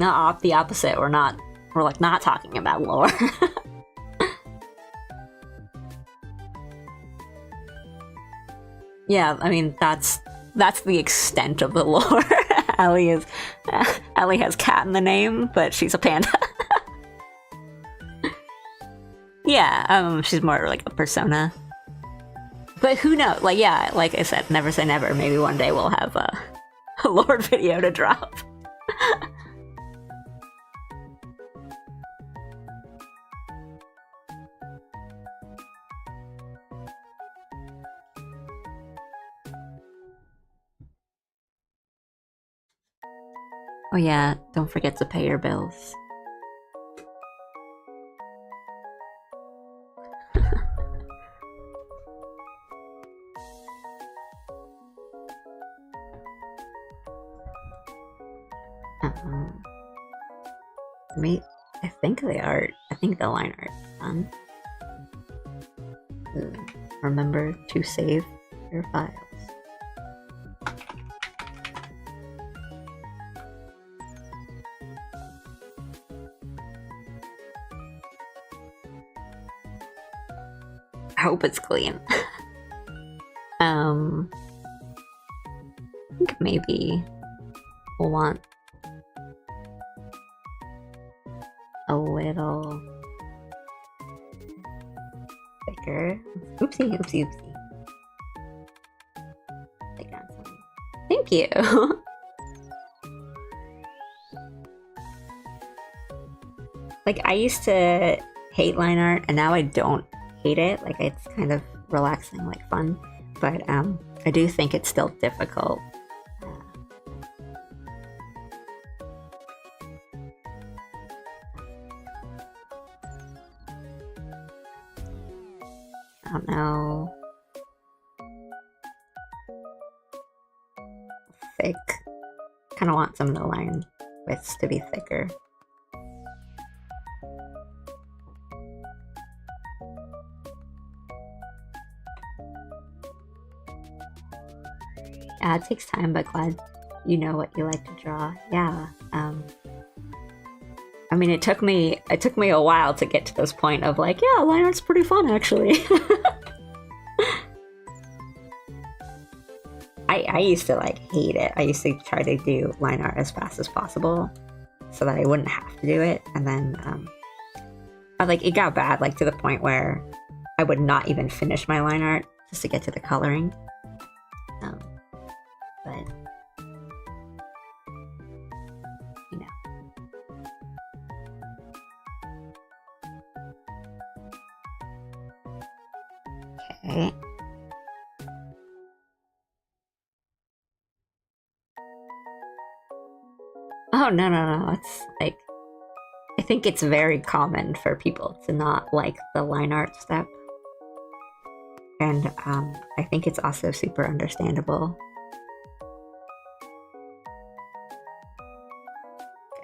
Not the opposite. We're like not talking about lore. Yeah, I mean that's the extent of the lore. Allie has cat in the name, but she's a panda. Yeah, she's more like a persona. But who knows? Like, yeah, like I said, never say never. Maybe one day we'll have a lore video to drop. Oh yeah, don't forget to pay your bills. I think the line art is done. Remember to save your files. I hope it's clean. I think maybe we'll want a little thicker. Oopsie, oopsie, oopsie. Thank you. Like, I used to hate line art, and now I don't hate it. Like, it's kind of relaxing, like fun. But I do think it's still difficult. I don't know. Thick. Kind of want some of the line widths to be thicker. Yeah, it takes time, but glad you know what you like to draw. Yeah. I mean, it took me a while to get to this point of like, yeah, line art's pretty fun actually. I used to like hate it. I used to try to do line art as fast as possible so that I wouldn't have to do it. And then it got bad, like to the point where I would not even finish my line art just to get to the coloring. But you know. Okay. Oh no. It's like, I think it's very common for people to not like the line art step. And I think it's also super understandable.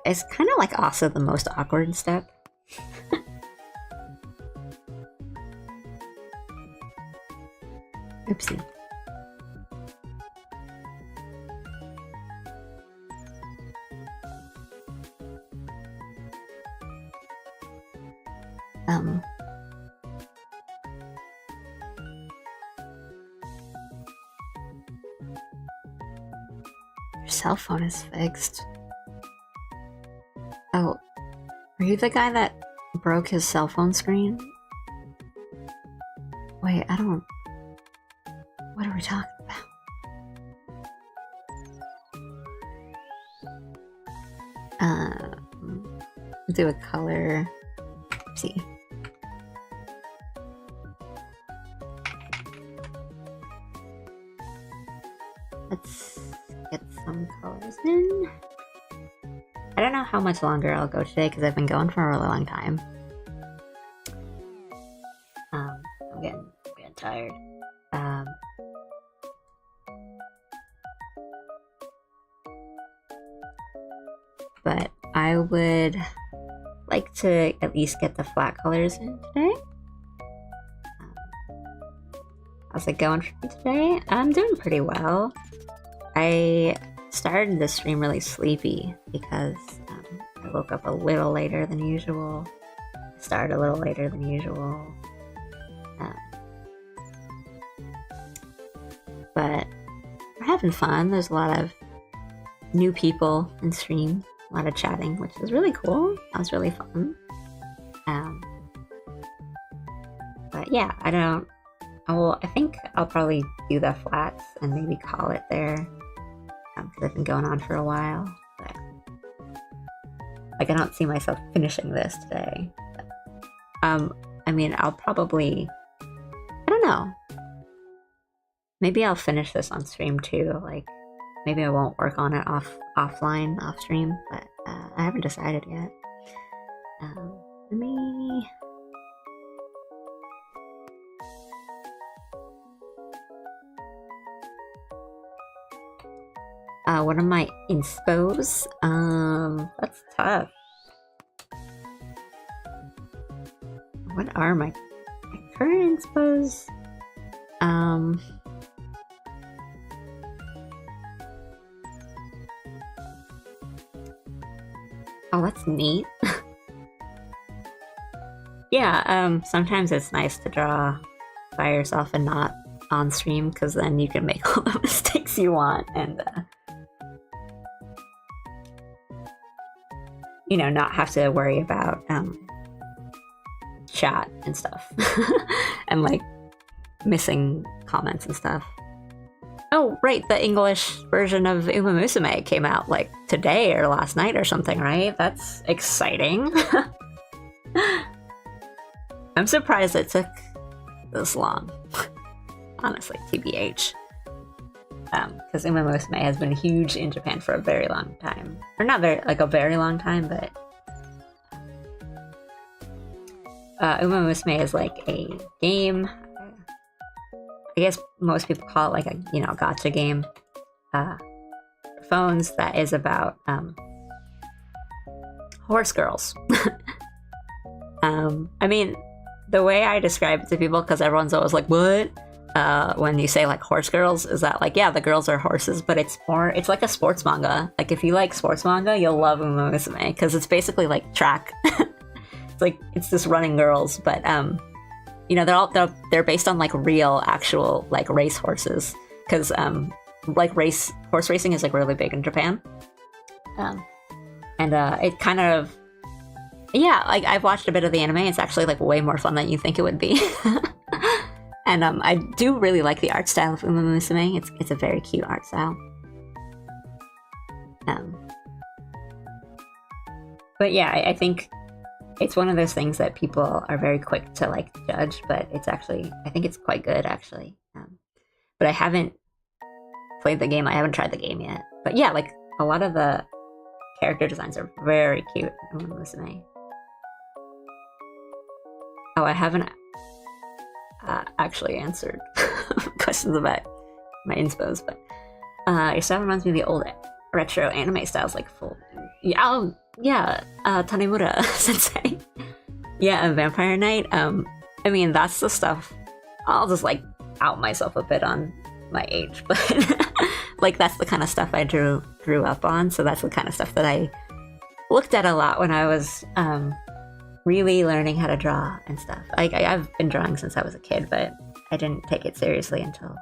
It's kind of like also the most awkward step. Oopsie. Your cell phone is fixed. Oh, are you the guy that broke his cell phone screen? Wait, I don't... What are we talking about? Do a color. See. Let's get some colors in. I don't know how much longer I'll go today because I've been going for a really long time. I'm getting tired. But I would like to at least get the flat colors in today. How's it going for me today? I'm doing pretty well. I started the stream really sleepy because I woke up a little later than usual. Started a little later than usual. But we're having fun. There's a lot of new people in stream, a lot of chatting, which is really cool. That was really fun. But yeah, I think I'll probably do the flats and maybe call it there. Because I've been going on for a while. But, like, I don't see myself finishing this today. But, I mean, I'll probably... I don't know. Maybe I'll finish this on stream too. Like, maybe I won't work on it offline, off stream. But I haven't decided yet. Let me... what are my inspos? That's tough. What are my current inspos? Oh, that's neat. Yeah, sometimes it's nice to draw by yourself and not on stream, because then you can make all the mistakes you want and you know, not have to worry about chat and stuff and like missing comments and stuff. Oh, right, the English version of Uma Musume came out like today or last night or something, right? That's exciting. I'm surprised it took this long. Honestly, TBH. Because Uma Musume has been huge in Japan for a very long time. Or not very, like a very long time, but... Uma Musume is like a game. I guess most people call it like a, you know, gacha game. For phones that is about horse girls. I mean, the way I describe it to people, because everyone's always like, what? When you say like horse girls, is that like, yeah, the girls are horses, but it's like a sports manga. Like if you like sports manga, you'll love Uma Musume, because it's basically like track. It's like, it's this running girls, but you know, they're based on like real actual like race horses, because like horse racing is like really big in Japan. And it kind of, yeah, like I've watched a bit of the anime. It's actually like way more fun than you think it would be. And I do really like the art style of Uma Musume. It's a very cute art style. But yeah, I think it's one of those things that people are very quick to like judge, but it's actually, I think it's quite good actually. But I haven't played the game. I haven't tried the game yet. But yeah, like a lot of the character designs are very cute in Uma Musume. Oh, I haven't actually answered questions about my inspos, but your style reminds me of the old retro anime styles, like full. Yeah, Tanemura Sensei. Yeah, a Vampire Knight. I mean, that's the stuff. I'll just like out myself a bit on my age, but like that's the kind of stuff I grew up on. So that's the kind of stuff that I looked at a lot when I was really learning how to draw and stuff. Like I've been drawing since I was a kid, but I didn't take it seriously until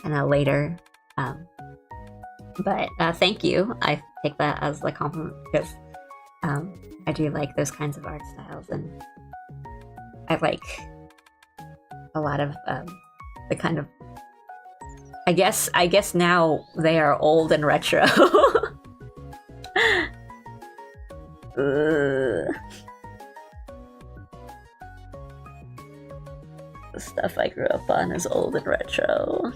kind of later. But thank you. I take that as a compliment, because I do like those kinds of art styles, and I like a lot of the kind of. I guess now they are old and retro. The stuff I grew up on is old and retro.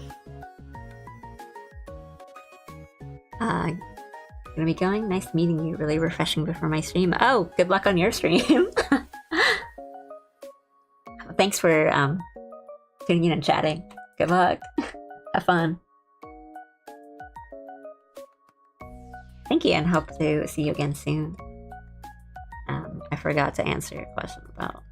gonna be going? Nice meeting you. Really refreshing before my stream. Oh, good luck on your stream. Thanks for tuning in and chatting. Good luck. Have fun. Thank you, and hope to see you again soon. I forgot to answer your question about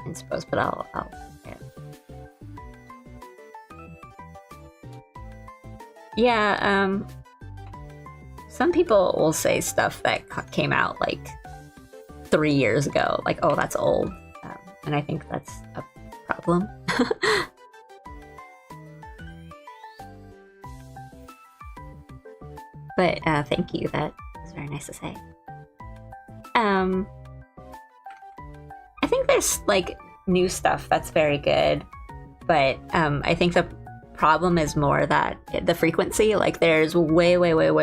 I suppose, but I'll yeah, some people will say stuff that came out like 3 years ago, like, oh, that's old, and I think that's a problem. But thank you, that was very nice to say. I think there's like new stuff that's very good, but I think the problem is more that the frequency, like there's way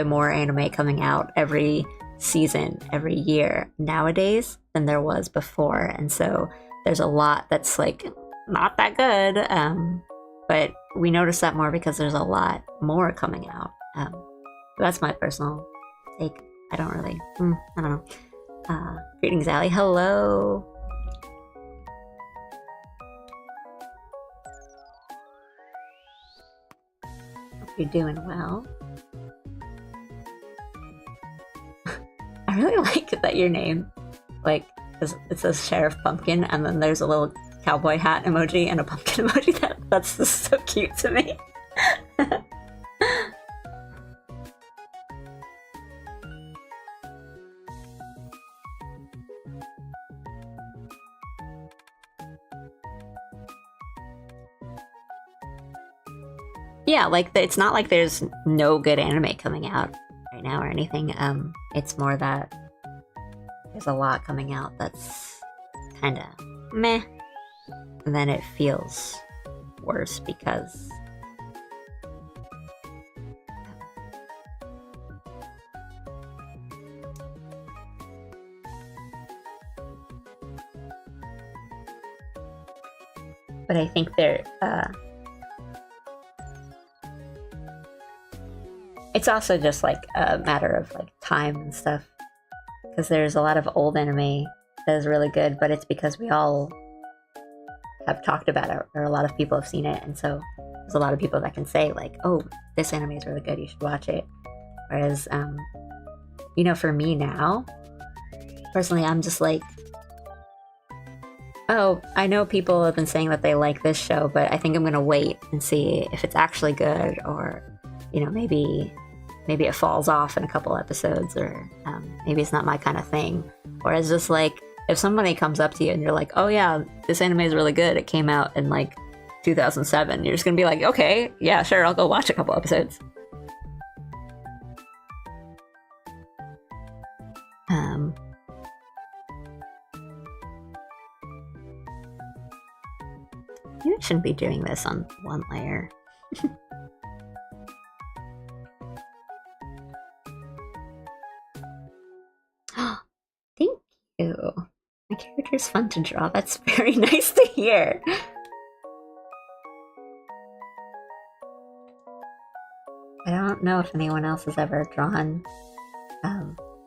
more anime coming out every season, every year nowadays than there was before, and so there's a lot that's like not that good, but we notice that more because there's a lot more coming out. That's my personal take. I don't really, I don't know. Greetings, Allie. Hello. Hope you're doing well. I really like that your name, like, it says Sheriff Pumpkin, and then there's a little cowboy hat emoji and a pumpkin emoji. That's just so cute to me. Yeah, like it's not like there's no good anime coming out right now or anything. It's more that there's a lot coming out that's kind of meh, and then it feels worse because but I think they're it's also just like a matter of like time and stuff, because there's a lot of old anime that is really good, but it's because we all have talked about it, or a lot of people have seen it, and so there's a lot of people that can say like, oh, this anime is really good, you should watch it. Whereas you know, for me now personally, I'm just like, oh, I know people have been saying that they like this show, but I think I'm gonna wait and see if it's actually good, or you know, maybe it falls off in a couple episodes, or maybe it's not my kind of thing. Whereas just like, if somebody comes up to you and you're like, oh yeah, this anime is really good, it came out in like 2007, you're just gonna be like, okay, yeah, sure, I'll go watch a couple episodes. You shouldn't be doing this on one layer. Thank you. My character's fun to draw. That's very nice to hear. I don't know if anyone else has ever drawn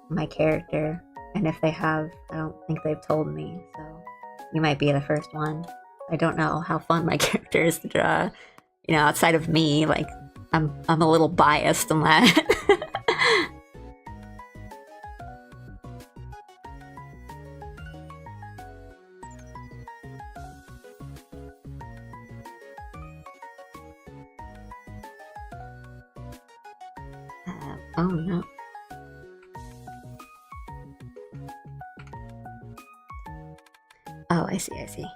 my character, and if they have, I don't think they've told me, so you might be the first one. I don't know how fun my character is to draw. You know, outside of me, like, I'm a little biased on that. Oh no. Oh, I see.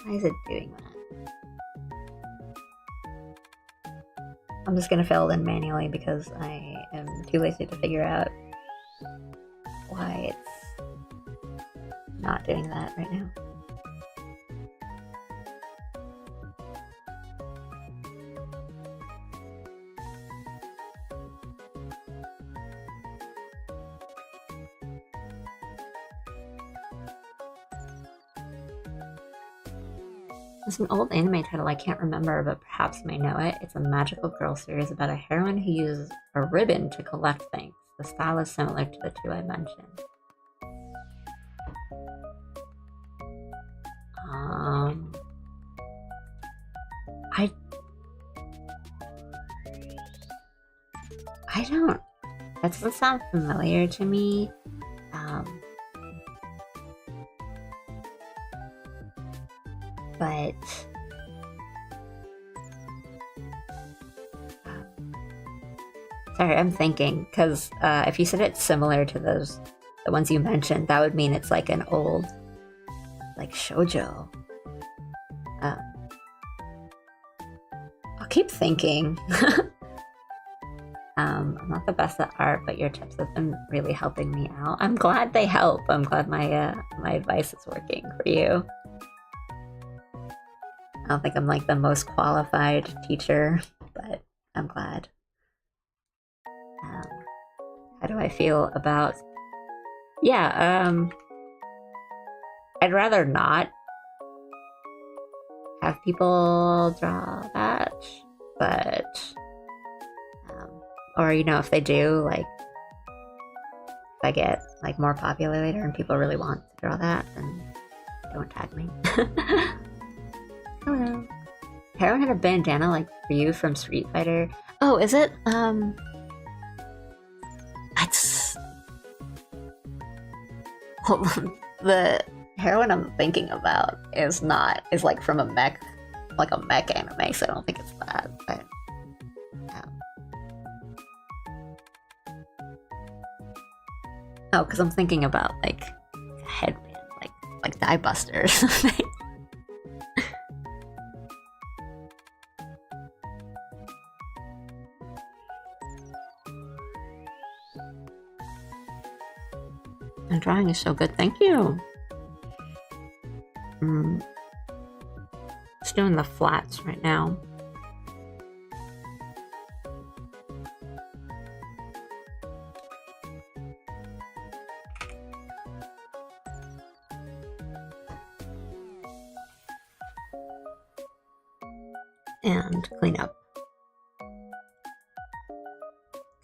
Why is it doing that? I'm just gonna fill it in manually because I am too lazy to figure out why it's not doing that right now. It's an old anime title I can't remember, but perhaps you may know it. It's a magical girl series about a heroine who uses a ribbon to collect things. The style is similar to the two I mentioned. I don't. That doesn't sound familiar to me. But sorry, I'm thinking because if you said it's similar to the ones you mentioned, that would mean it's like an old, like shoujo. I'll keep thinking. I'm not the best at art, but your tips have been really helping me out. I'm glad they help. I'm glad my advice is working for you. I don't think I'm like the most qualified teacher, but I'm glad. How do I feel about... Yeah, I'd rather not have people draw that, but... or, you know, if they do, like... If I get, like, more popular later and people really want to draw that, then don't tag me. Hello. Heroine had a bandana like Ryu from Street Fighter. Oh, is it? It's... the heroine I'm thinking about is like from a mech anime, so I don't think it's that. But, oh, because I'm thinking about like a headband, like Die Buster or something. And drawing is so good, thank you. Just doing the flats right now. And clean up.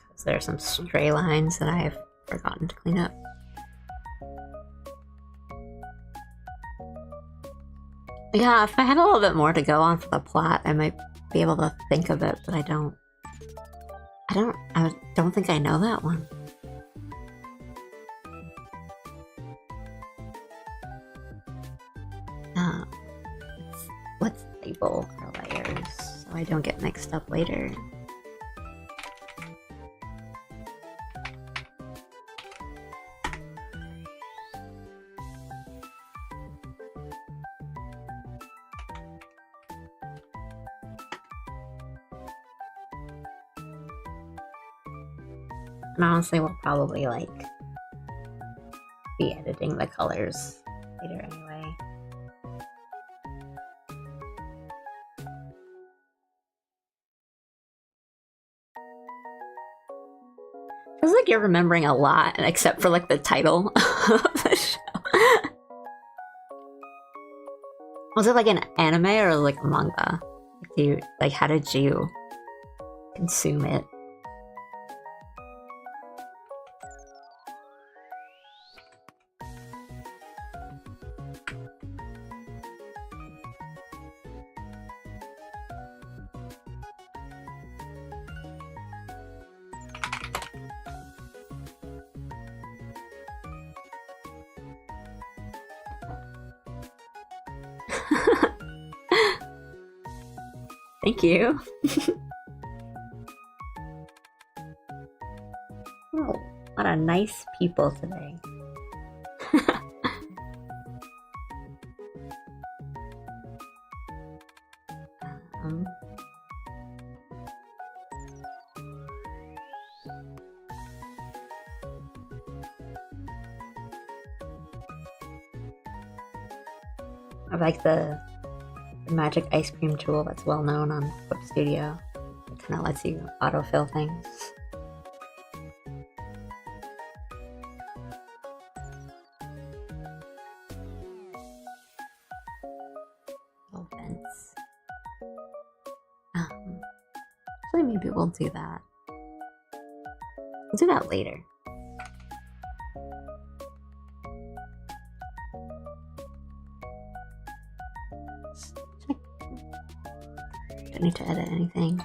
Because there are some stray lines that I've forgotten to clean up. Yeah, if I had a little bit more to go on for the plot, I might be able to think of it, but I don't think I know that one. Let's label our layers so I don't get mixed up later. And honestly, we'll probably like be editing the colors later anyway. Feels like you're remembering a lot, except for like the title of the show. Was it like an anime or like a manga? How did you consume it? Thank you. Oh, a lot of nice people today. I like the magic ice cream tool that's well known on Whip Studio. It kind of lets you autofill things. little vents. Actually, maybe we'll do that. We'll do that later. Don't need to edit anything.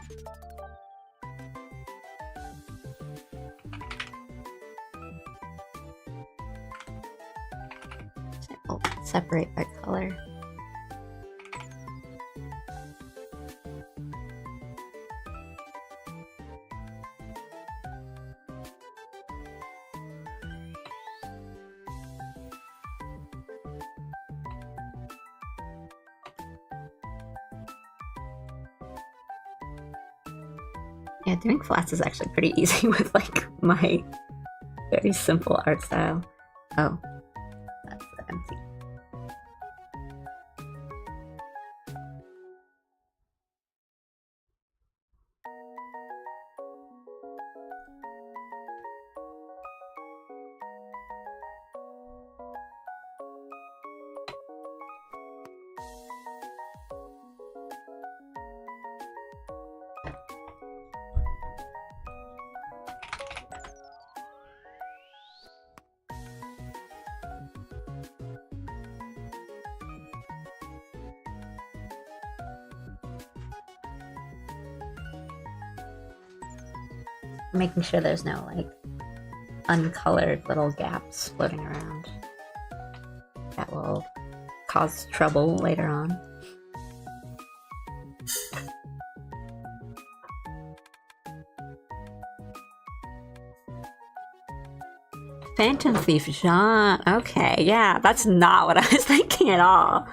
I'll separate by color. Yeah, doing flats is actually pretty easy with like my very simple art style. Oh, that's the empty. Making sure there's no like uncolored little gaps floating around that will cause trouble later on. Phantom Thief Jean. Okay, yeah, that's not what I was thinking at all.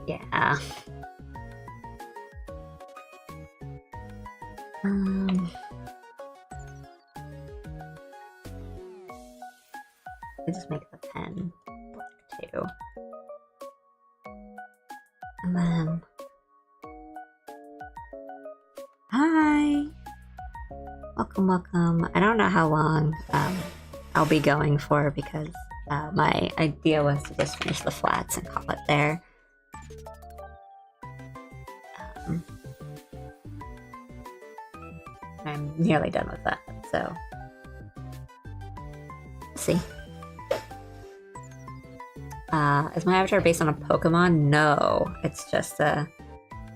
Yeah. I just make the pen black too. And then hi. Welcome. I don't know how long I'll be going for because my idea was to just finish the flats and call it there. I'm nearly done with that, so let's see. Is my avatar based on a Pokemon? No, it's just a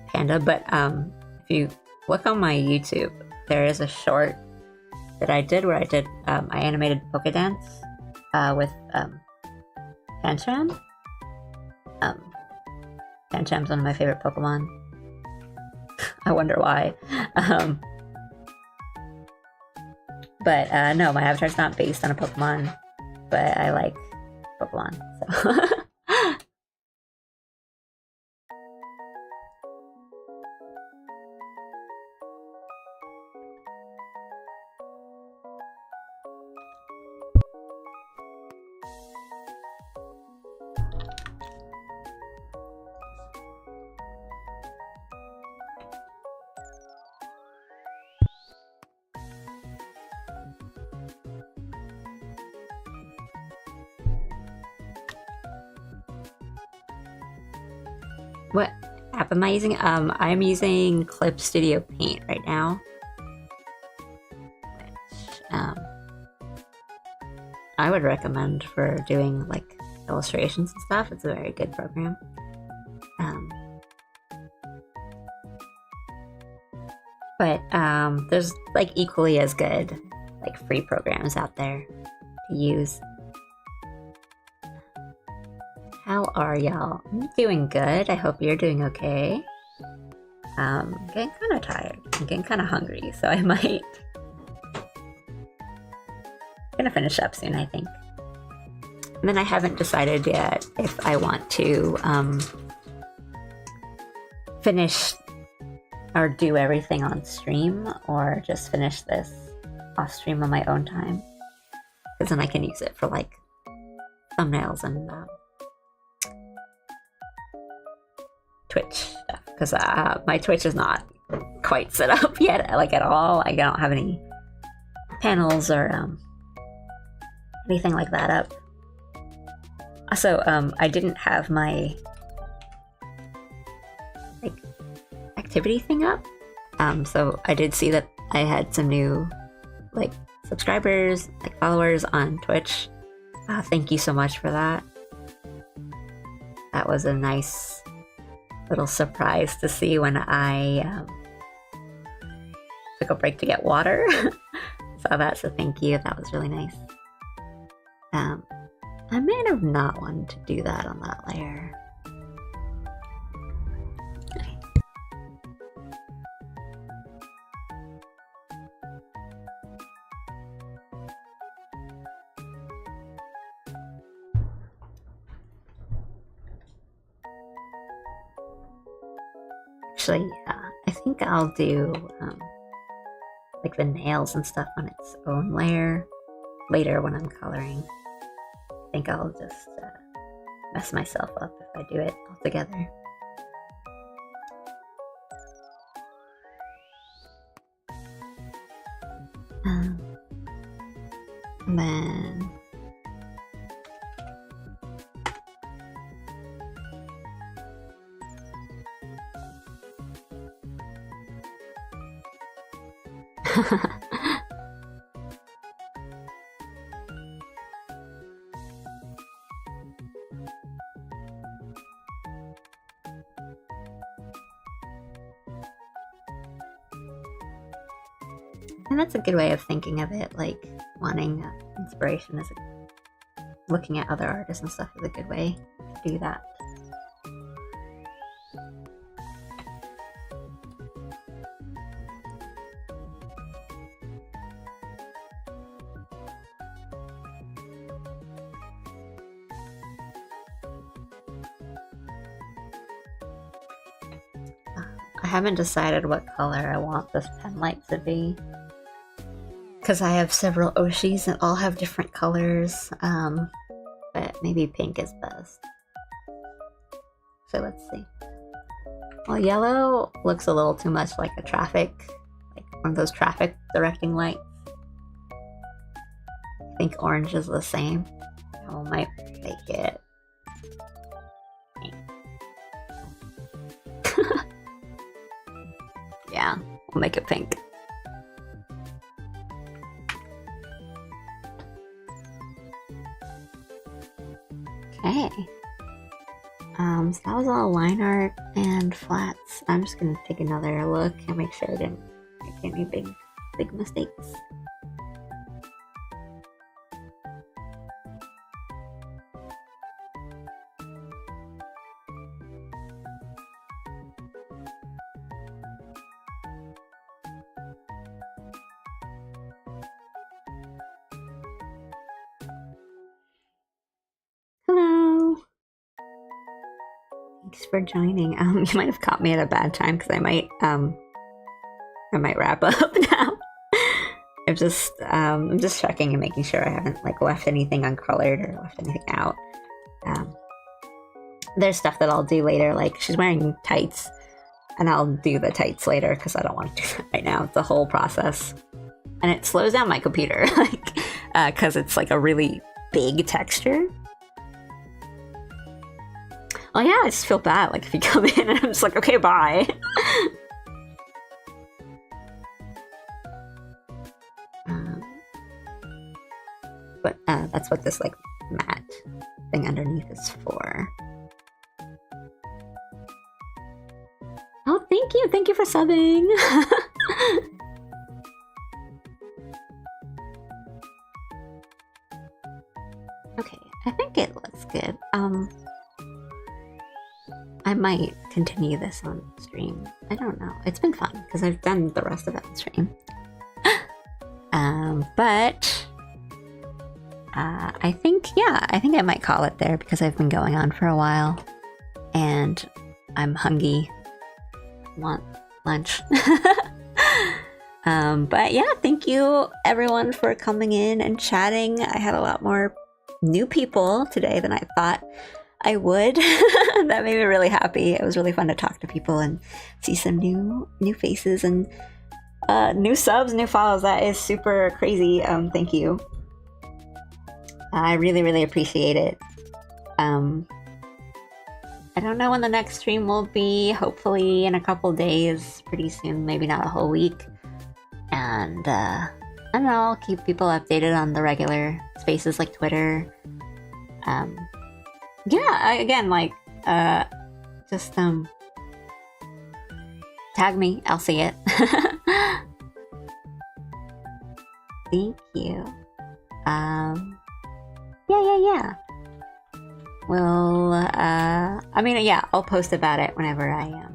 panda. But if you look on my YouTube, there is a short that I did where I animated Pokedance with Pancham. Pancham's one of my favorite Pokemon. I wonder why. But no, my avatar's not based on a Pokemon, but I like Pokemon, so. What app am I using? I'm using Clip Studio Paint right now, which I would recommend for doing like illustrations and stuff. It's a very good program. But there's like equally as good like free programs out there to use. How are y'all? I'm doing good. I hope you're doing okay. Getting kind of tired. I'm getting kind of hungry, so I might... gonna finish up soon, I think. And then I haven't decided yet if I want to finish or do everything on stream or just finish this off stream on my own time. Because then I can use it for like thumbnails and Twitch stuff, because my Twitch is not quite set up yet, like at all. I don't have any panels or anything like that up. Also, I didn't have my like activity thing up, so I did see that I had some new like subscribers, like followers on Twitch. Thank you so much for that. That was a nice little surprise to see when I took a break to get water. Saw that, so thank you. That was really nice. I might have not wanted to do that on that layer. Okay. Actually, yeah, I think I'll do like the nails and stuff on its own layer later when I'm coloring. I think I'll just mess myself up if I do it all together. And then and that's a good way of thinking of it, like wanting inspiration is looking at other artists and stuff is a good way to do that. I haven't decided what color I want this pen light to be, because I have several Oshis that all have different colors, but maybe pink is best. So let's see. Well, yellow looks a little too much like a traffic, like one of those traffic directing lights. I think orange is the same. I might make it pink. Yeah, we'll make it pink. Okay. So that was all line art and flats. I'm just gonna take another look and make sure I didn't make any big mistakes. Hello. Thanks for joining. You might have caught me at a bad time because I might wrap up now. I'm just checking and making sure I haven't like left anything uncolored or left anything out. There's stuff that I'll do later, like she's wearing tights, and I'll do the tights later because I don't want to do that right now. It's a whole process, and it slows down my computer, like because it's like a really big texture. Oh yeah, I just feel bad, like if you come in and I'm just like, okay, bye. But that's what this like matte thing underneath is for. Oh, thank you for subbing. Okay, I think it looks good. I might continue this on stream. I don't know. It's been fun because I've done the rest of it on stream. But I think I might call it there because I've been going on for a while and I'm hungry. Want lunch. But yeah, thank you everyone for coming in and chatting. I had a lot more new people today than I thought. I would. That made me really happy. It was really fun to talk to people and see some new faces and new subs, new follows. That is super crazy. Thank you. I really, really appreciate it. I don't know when the next stream will be. Hopefully in a couple days, pretty soon, maybe not a whole week. And I don't know, I'll keep people updated on the regular spaces like Twitter. Yeah, again, like, just tag me, I'll see it. Thank you. Yeah. Well, I mean, yeah, I'll post about it whenever I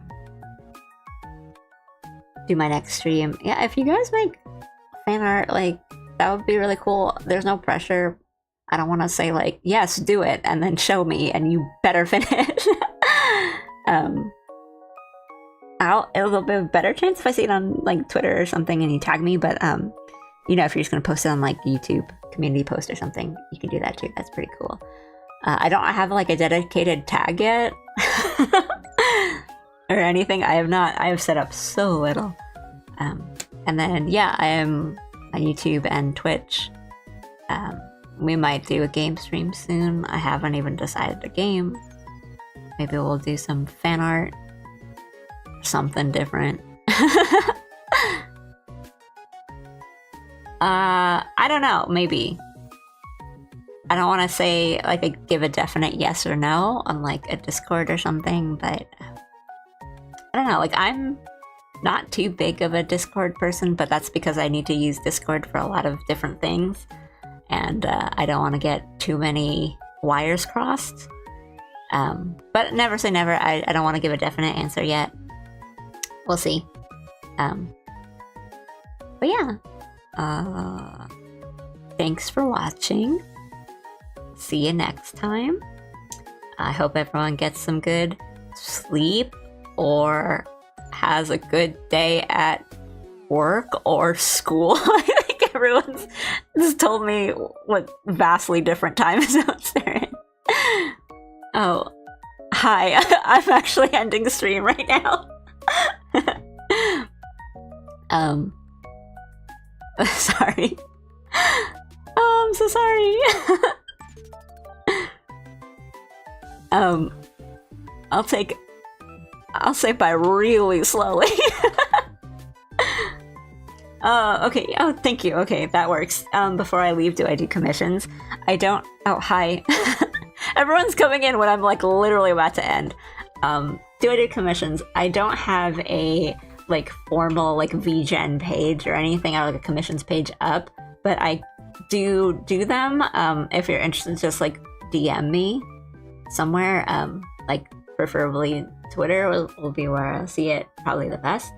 do my next stream. Yeah, if you guys make fan art, like, that would be really cool. There's no pressure. I don't want to say, like, yes, do it, and then show me, and you better finish. It'll be a better chance if I see it on, like, Twitter or something and you tag me, but, you know, if you're just going to post it on, like, YouTube community post or something, you can do that too. That's pretty cool. I don't have, like, a dedicated tag yet. Or anything. I have set up so little. And then, yeah, I am on YouTube and Twitch. We might do a game stream soon. I haven't even decided a game. Maybe we'll do some fan art. Something different. I don't know, maybe. I don't want to say, like, give a definite yes or no on, like, a Discord or something, but I don't know, like, I'm not too big of a Discord person, but that's because I need to use Discord for a lot of different things, and I don't want to get too many wires crossed. But never say never. I don't want to give a definite answer yet. We'll see. But yeah. Thanks for watching. See you next time. I hope everyone gets some good sleep or has a good day at work or school. I think everyone's just told me what vastly different time zones they're in. Oh, hi. I'm actually ending the stream right now. Sorry. Oh, I'm so sorry. I'll say bye really slowly. Okay. Oh, thank you. Okay, that works. Before I leave, do I do commissions? I don't. Oh, hi. Everyone's coming in when I'm, like, literally about to end. Do I do commissions? I don't have a, like, formal, like, VGen page or anything. I have, like, a commissions page up, but I do them. If you're interested, just, like, DM me somewhere. Like, preferably Twitter will be where I'll see it probably the best.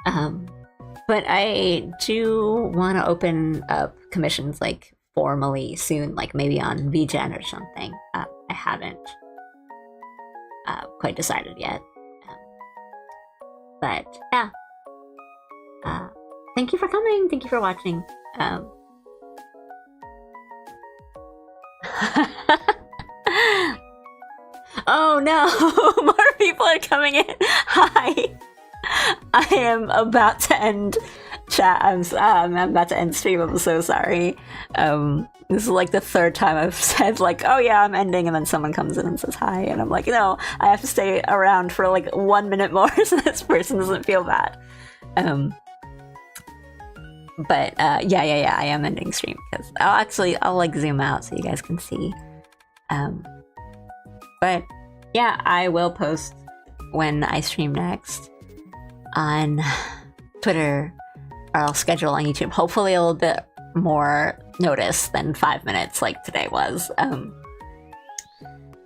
But I do want to open up commissions, like, formally soon, like maybe on VGen or something. I haven't quite decided yet. But yeah. Thank you for coming. Thank you for watching. Oh no, more people are coming in. Hi. I am about to end chat. I'm about to end stream. I'm so sorry. This is like the third time I've said, like, oh yeah, I'm ending, and then someone comes in and says hi, and I'm like, no, I have to stay around for like 1 minute more so this person doesn't feel bad. But yeah, I am ending stream because I'll like zoom out so you guys can see. But yeah, I will post when I stream next on Twitter, or I'll schedule on YouTube. Hopefully a little bit more notice than 5 minutes like today was.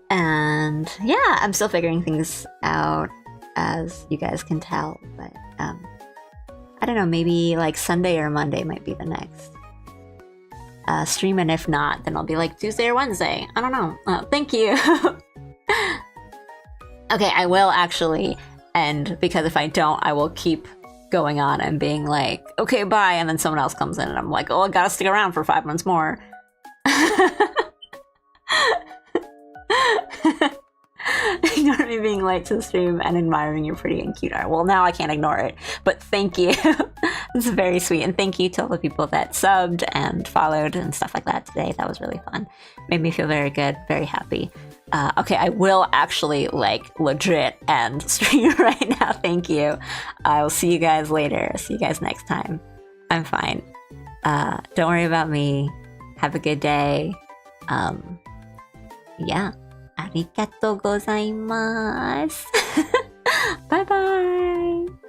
And yeah, I'm still figuring things out, as you guys can tell, but I don't know, maybe like Sunday or Monday might be the next stream, and if not, then I'll be like Tuesday or Wednesday. I don't know. Thank you. Okay, I will actually end, because if I don't, I will keep going on and being like, okay, bye, and then someone else comes in and I'm like, oh, I gotta stick around for 5 months more. Ignore me being late to the stream and admiring your pretty and cute art. Well, now I can't ignore it, but thank you. This is very sweet, and thank you to all the people that subbed and followed and stuff like that today. That was really fun. Made me feel very good, very happy. Okay, I will actually, like, legit end stream right now. Thank you. I will see you guys later. See you guys next time. I'm fine. Don't worry about me. Have a good day. Yeah. ありがとうございます。バイバイ。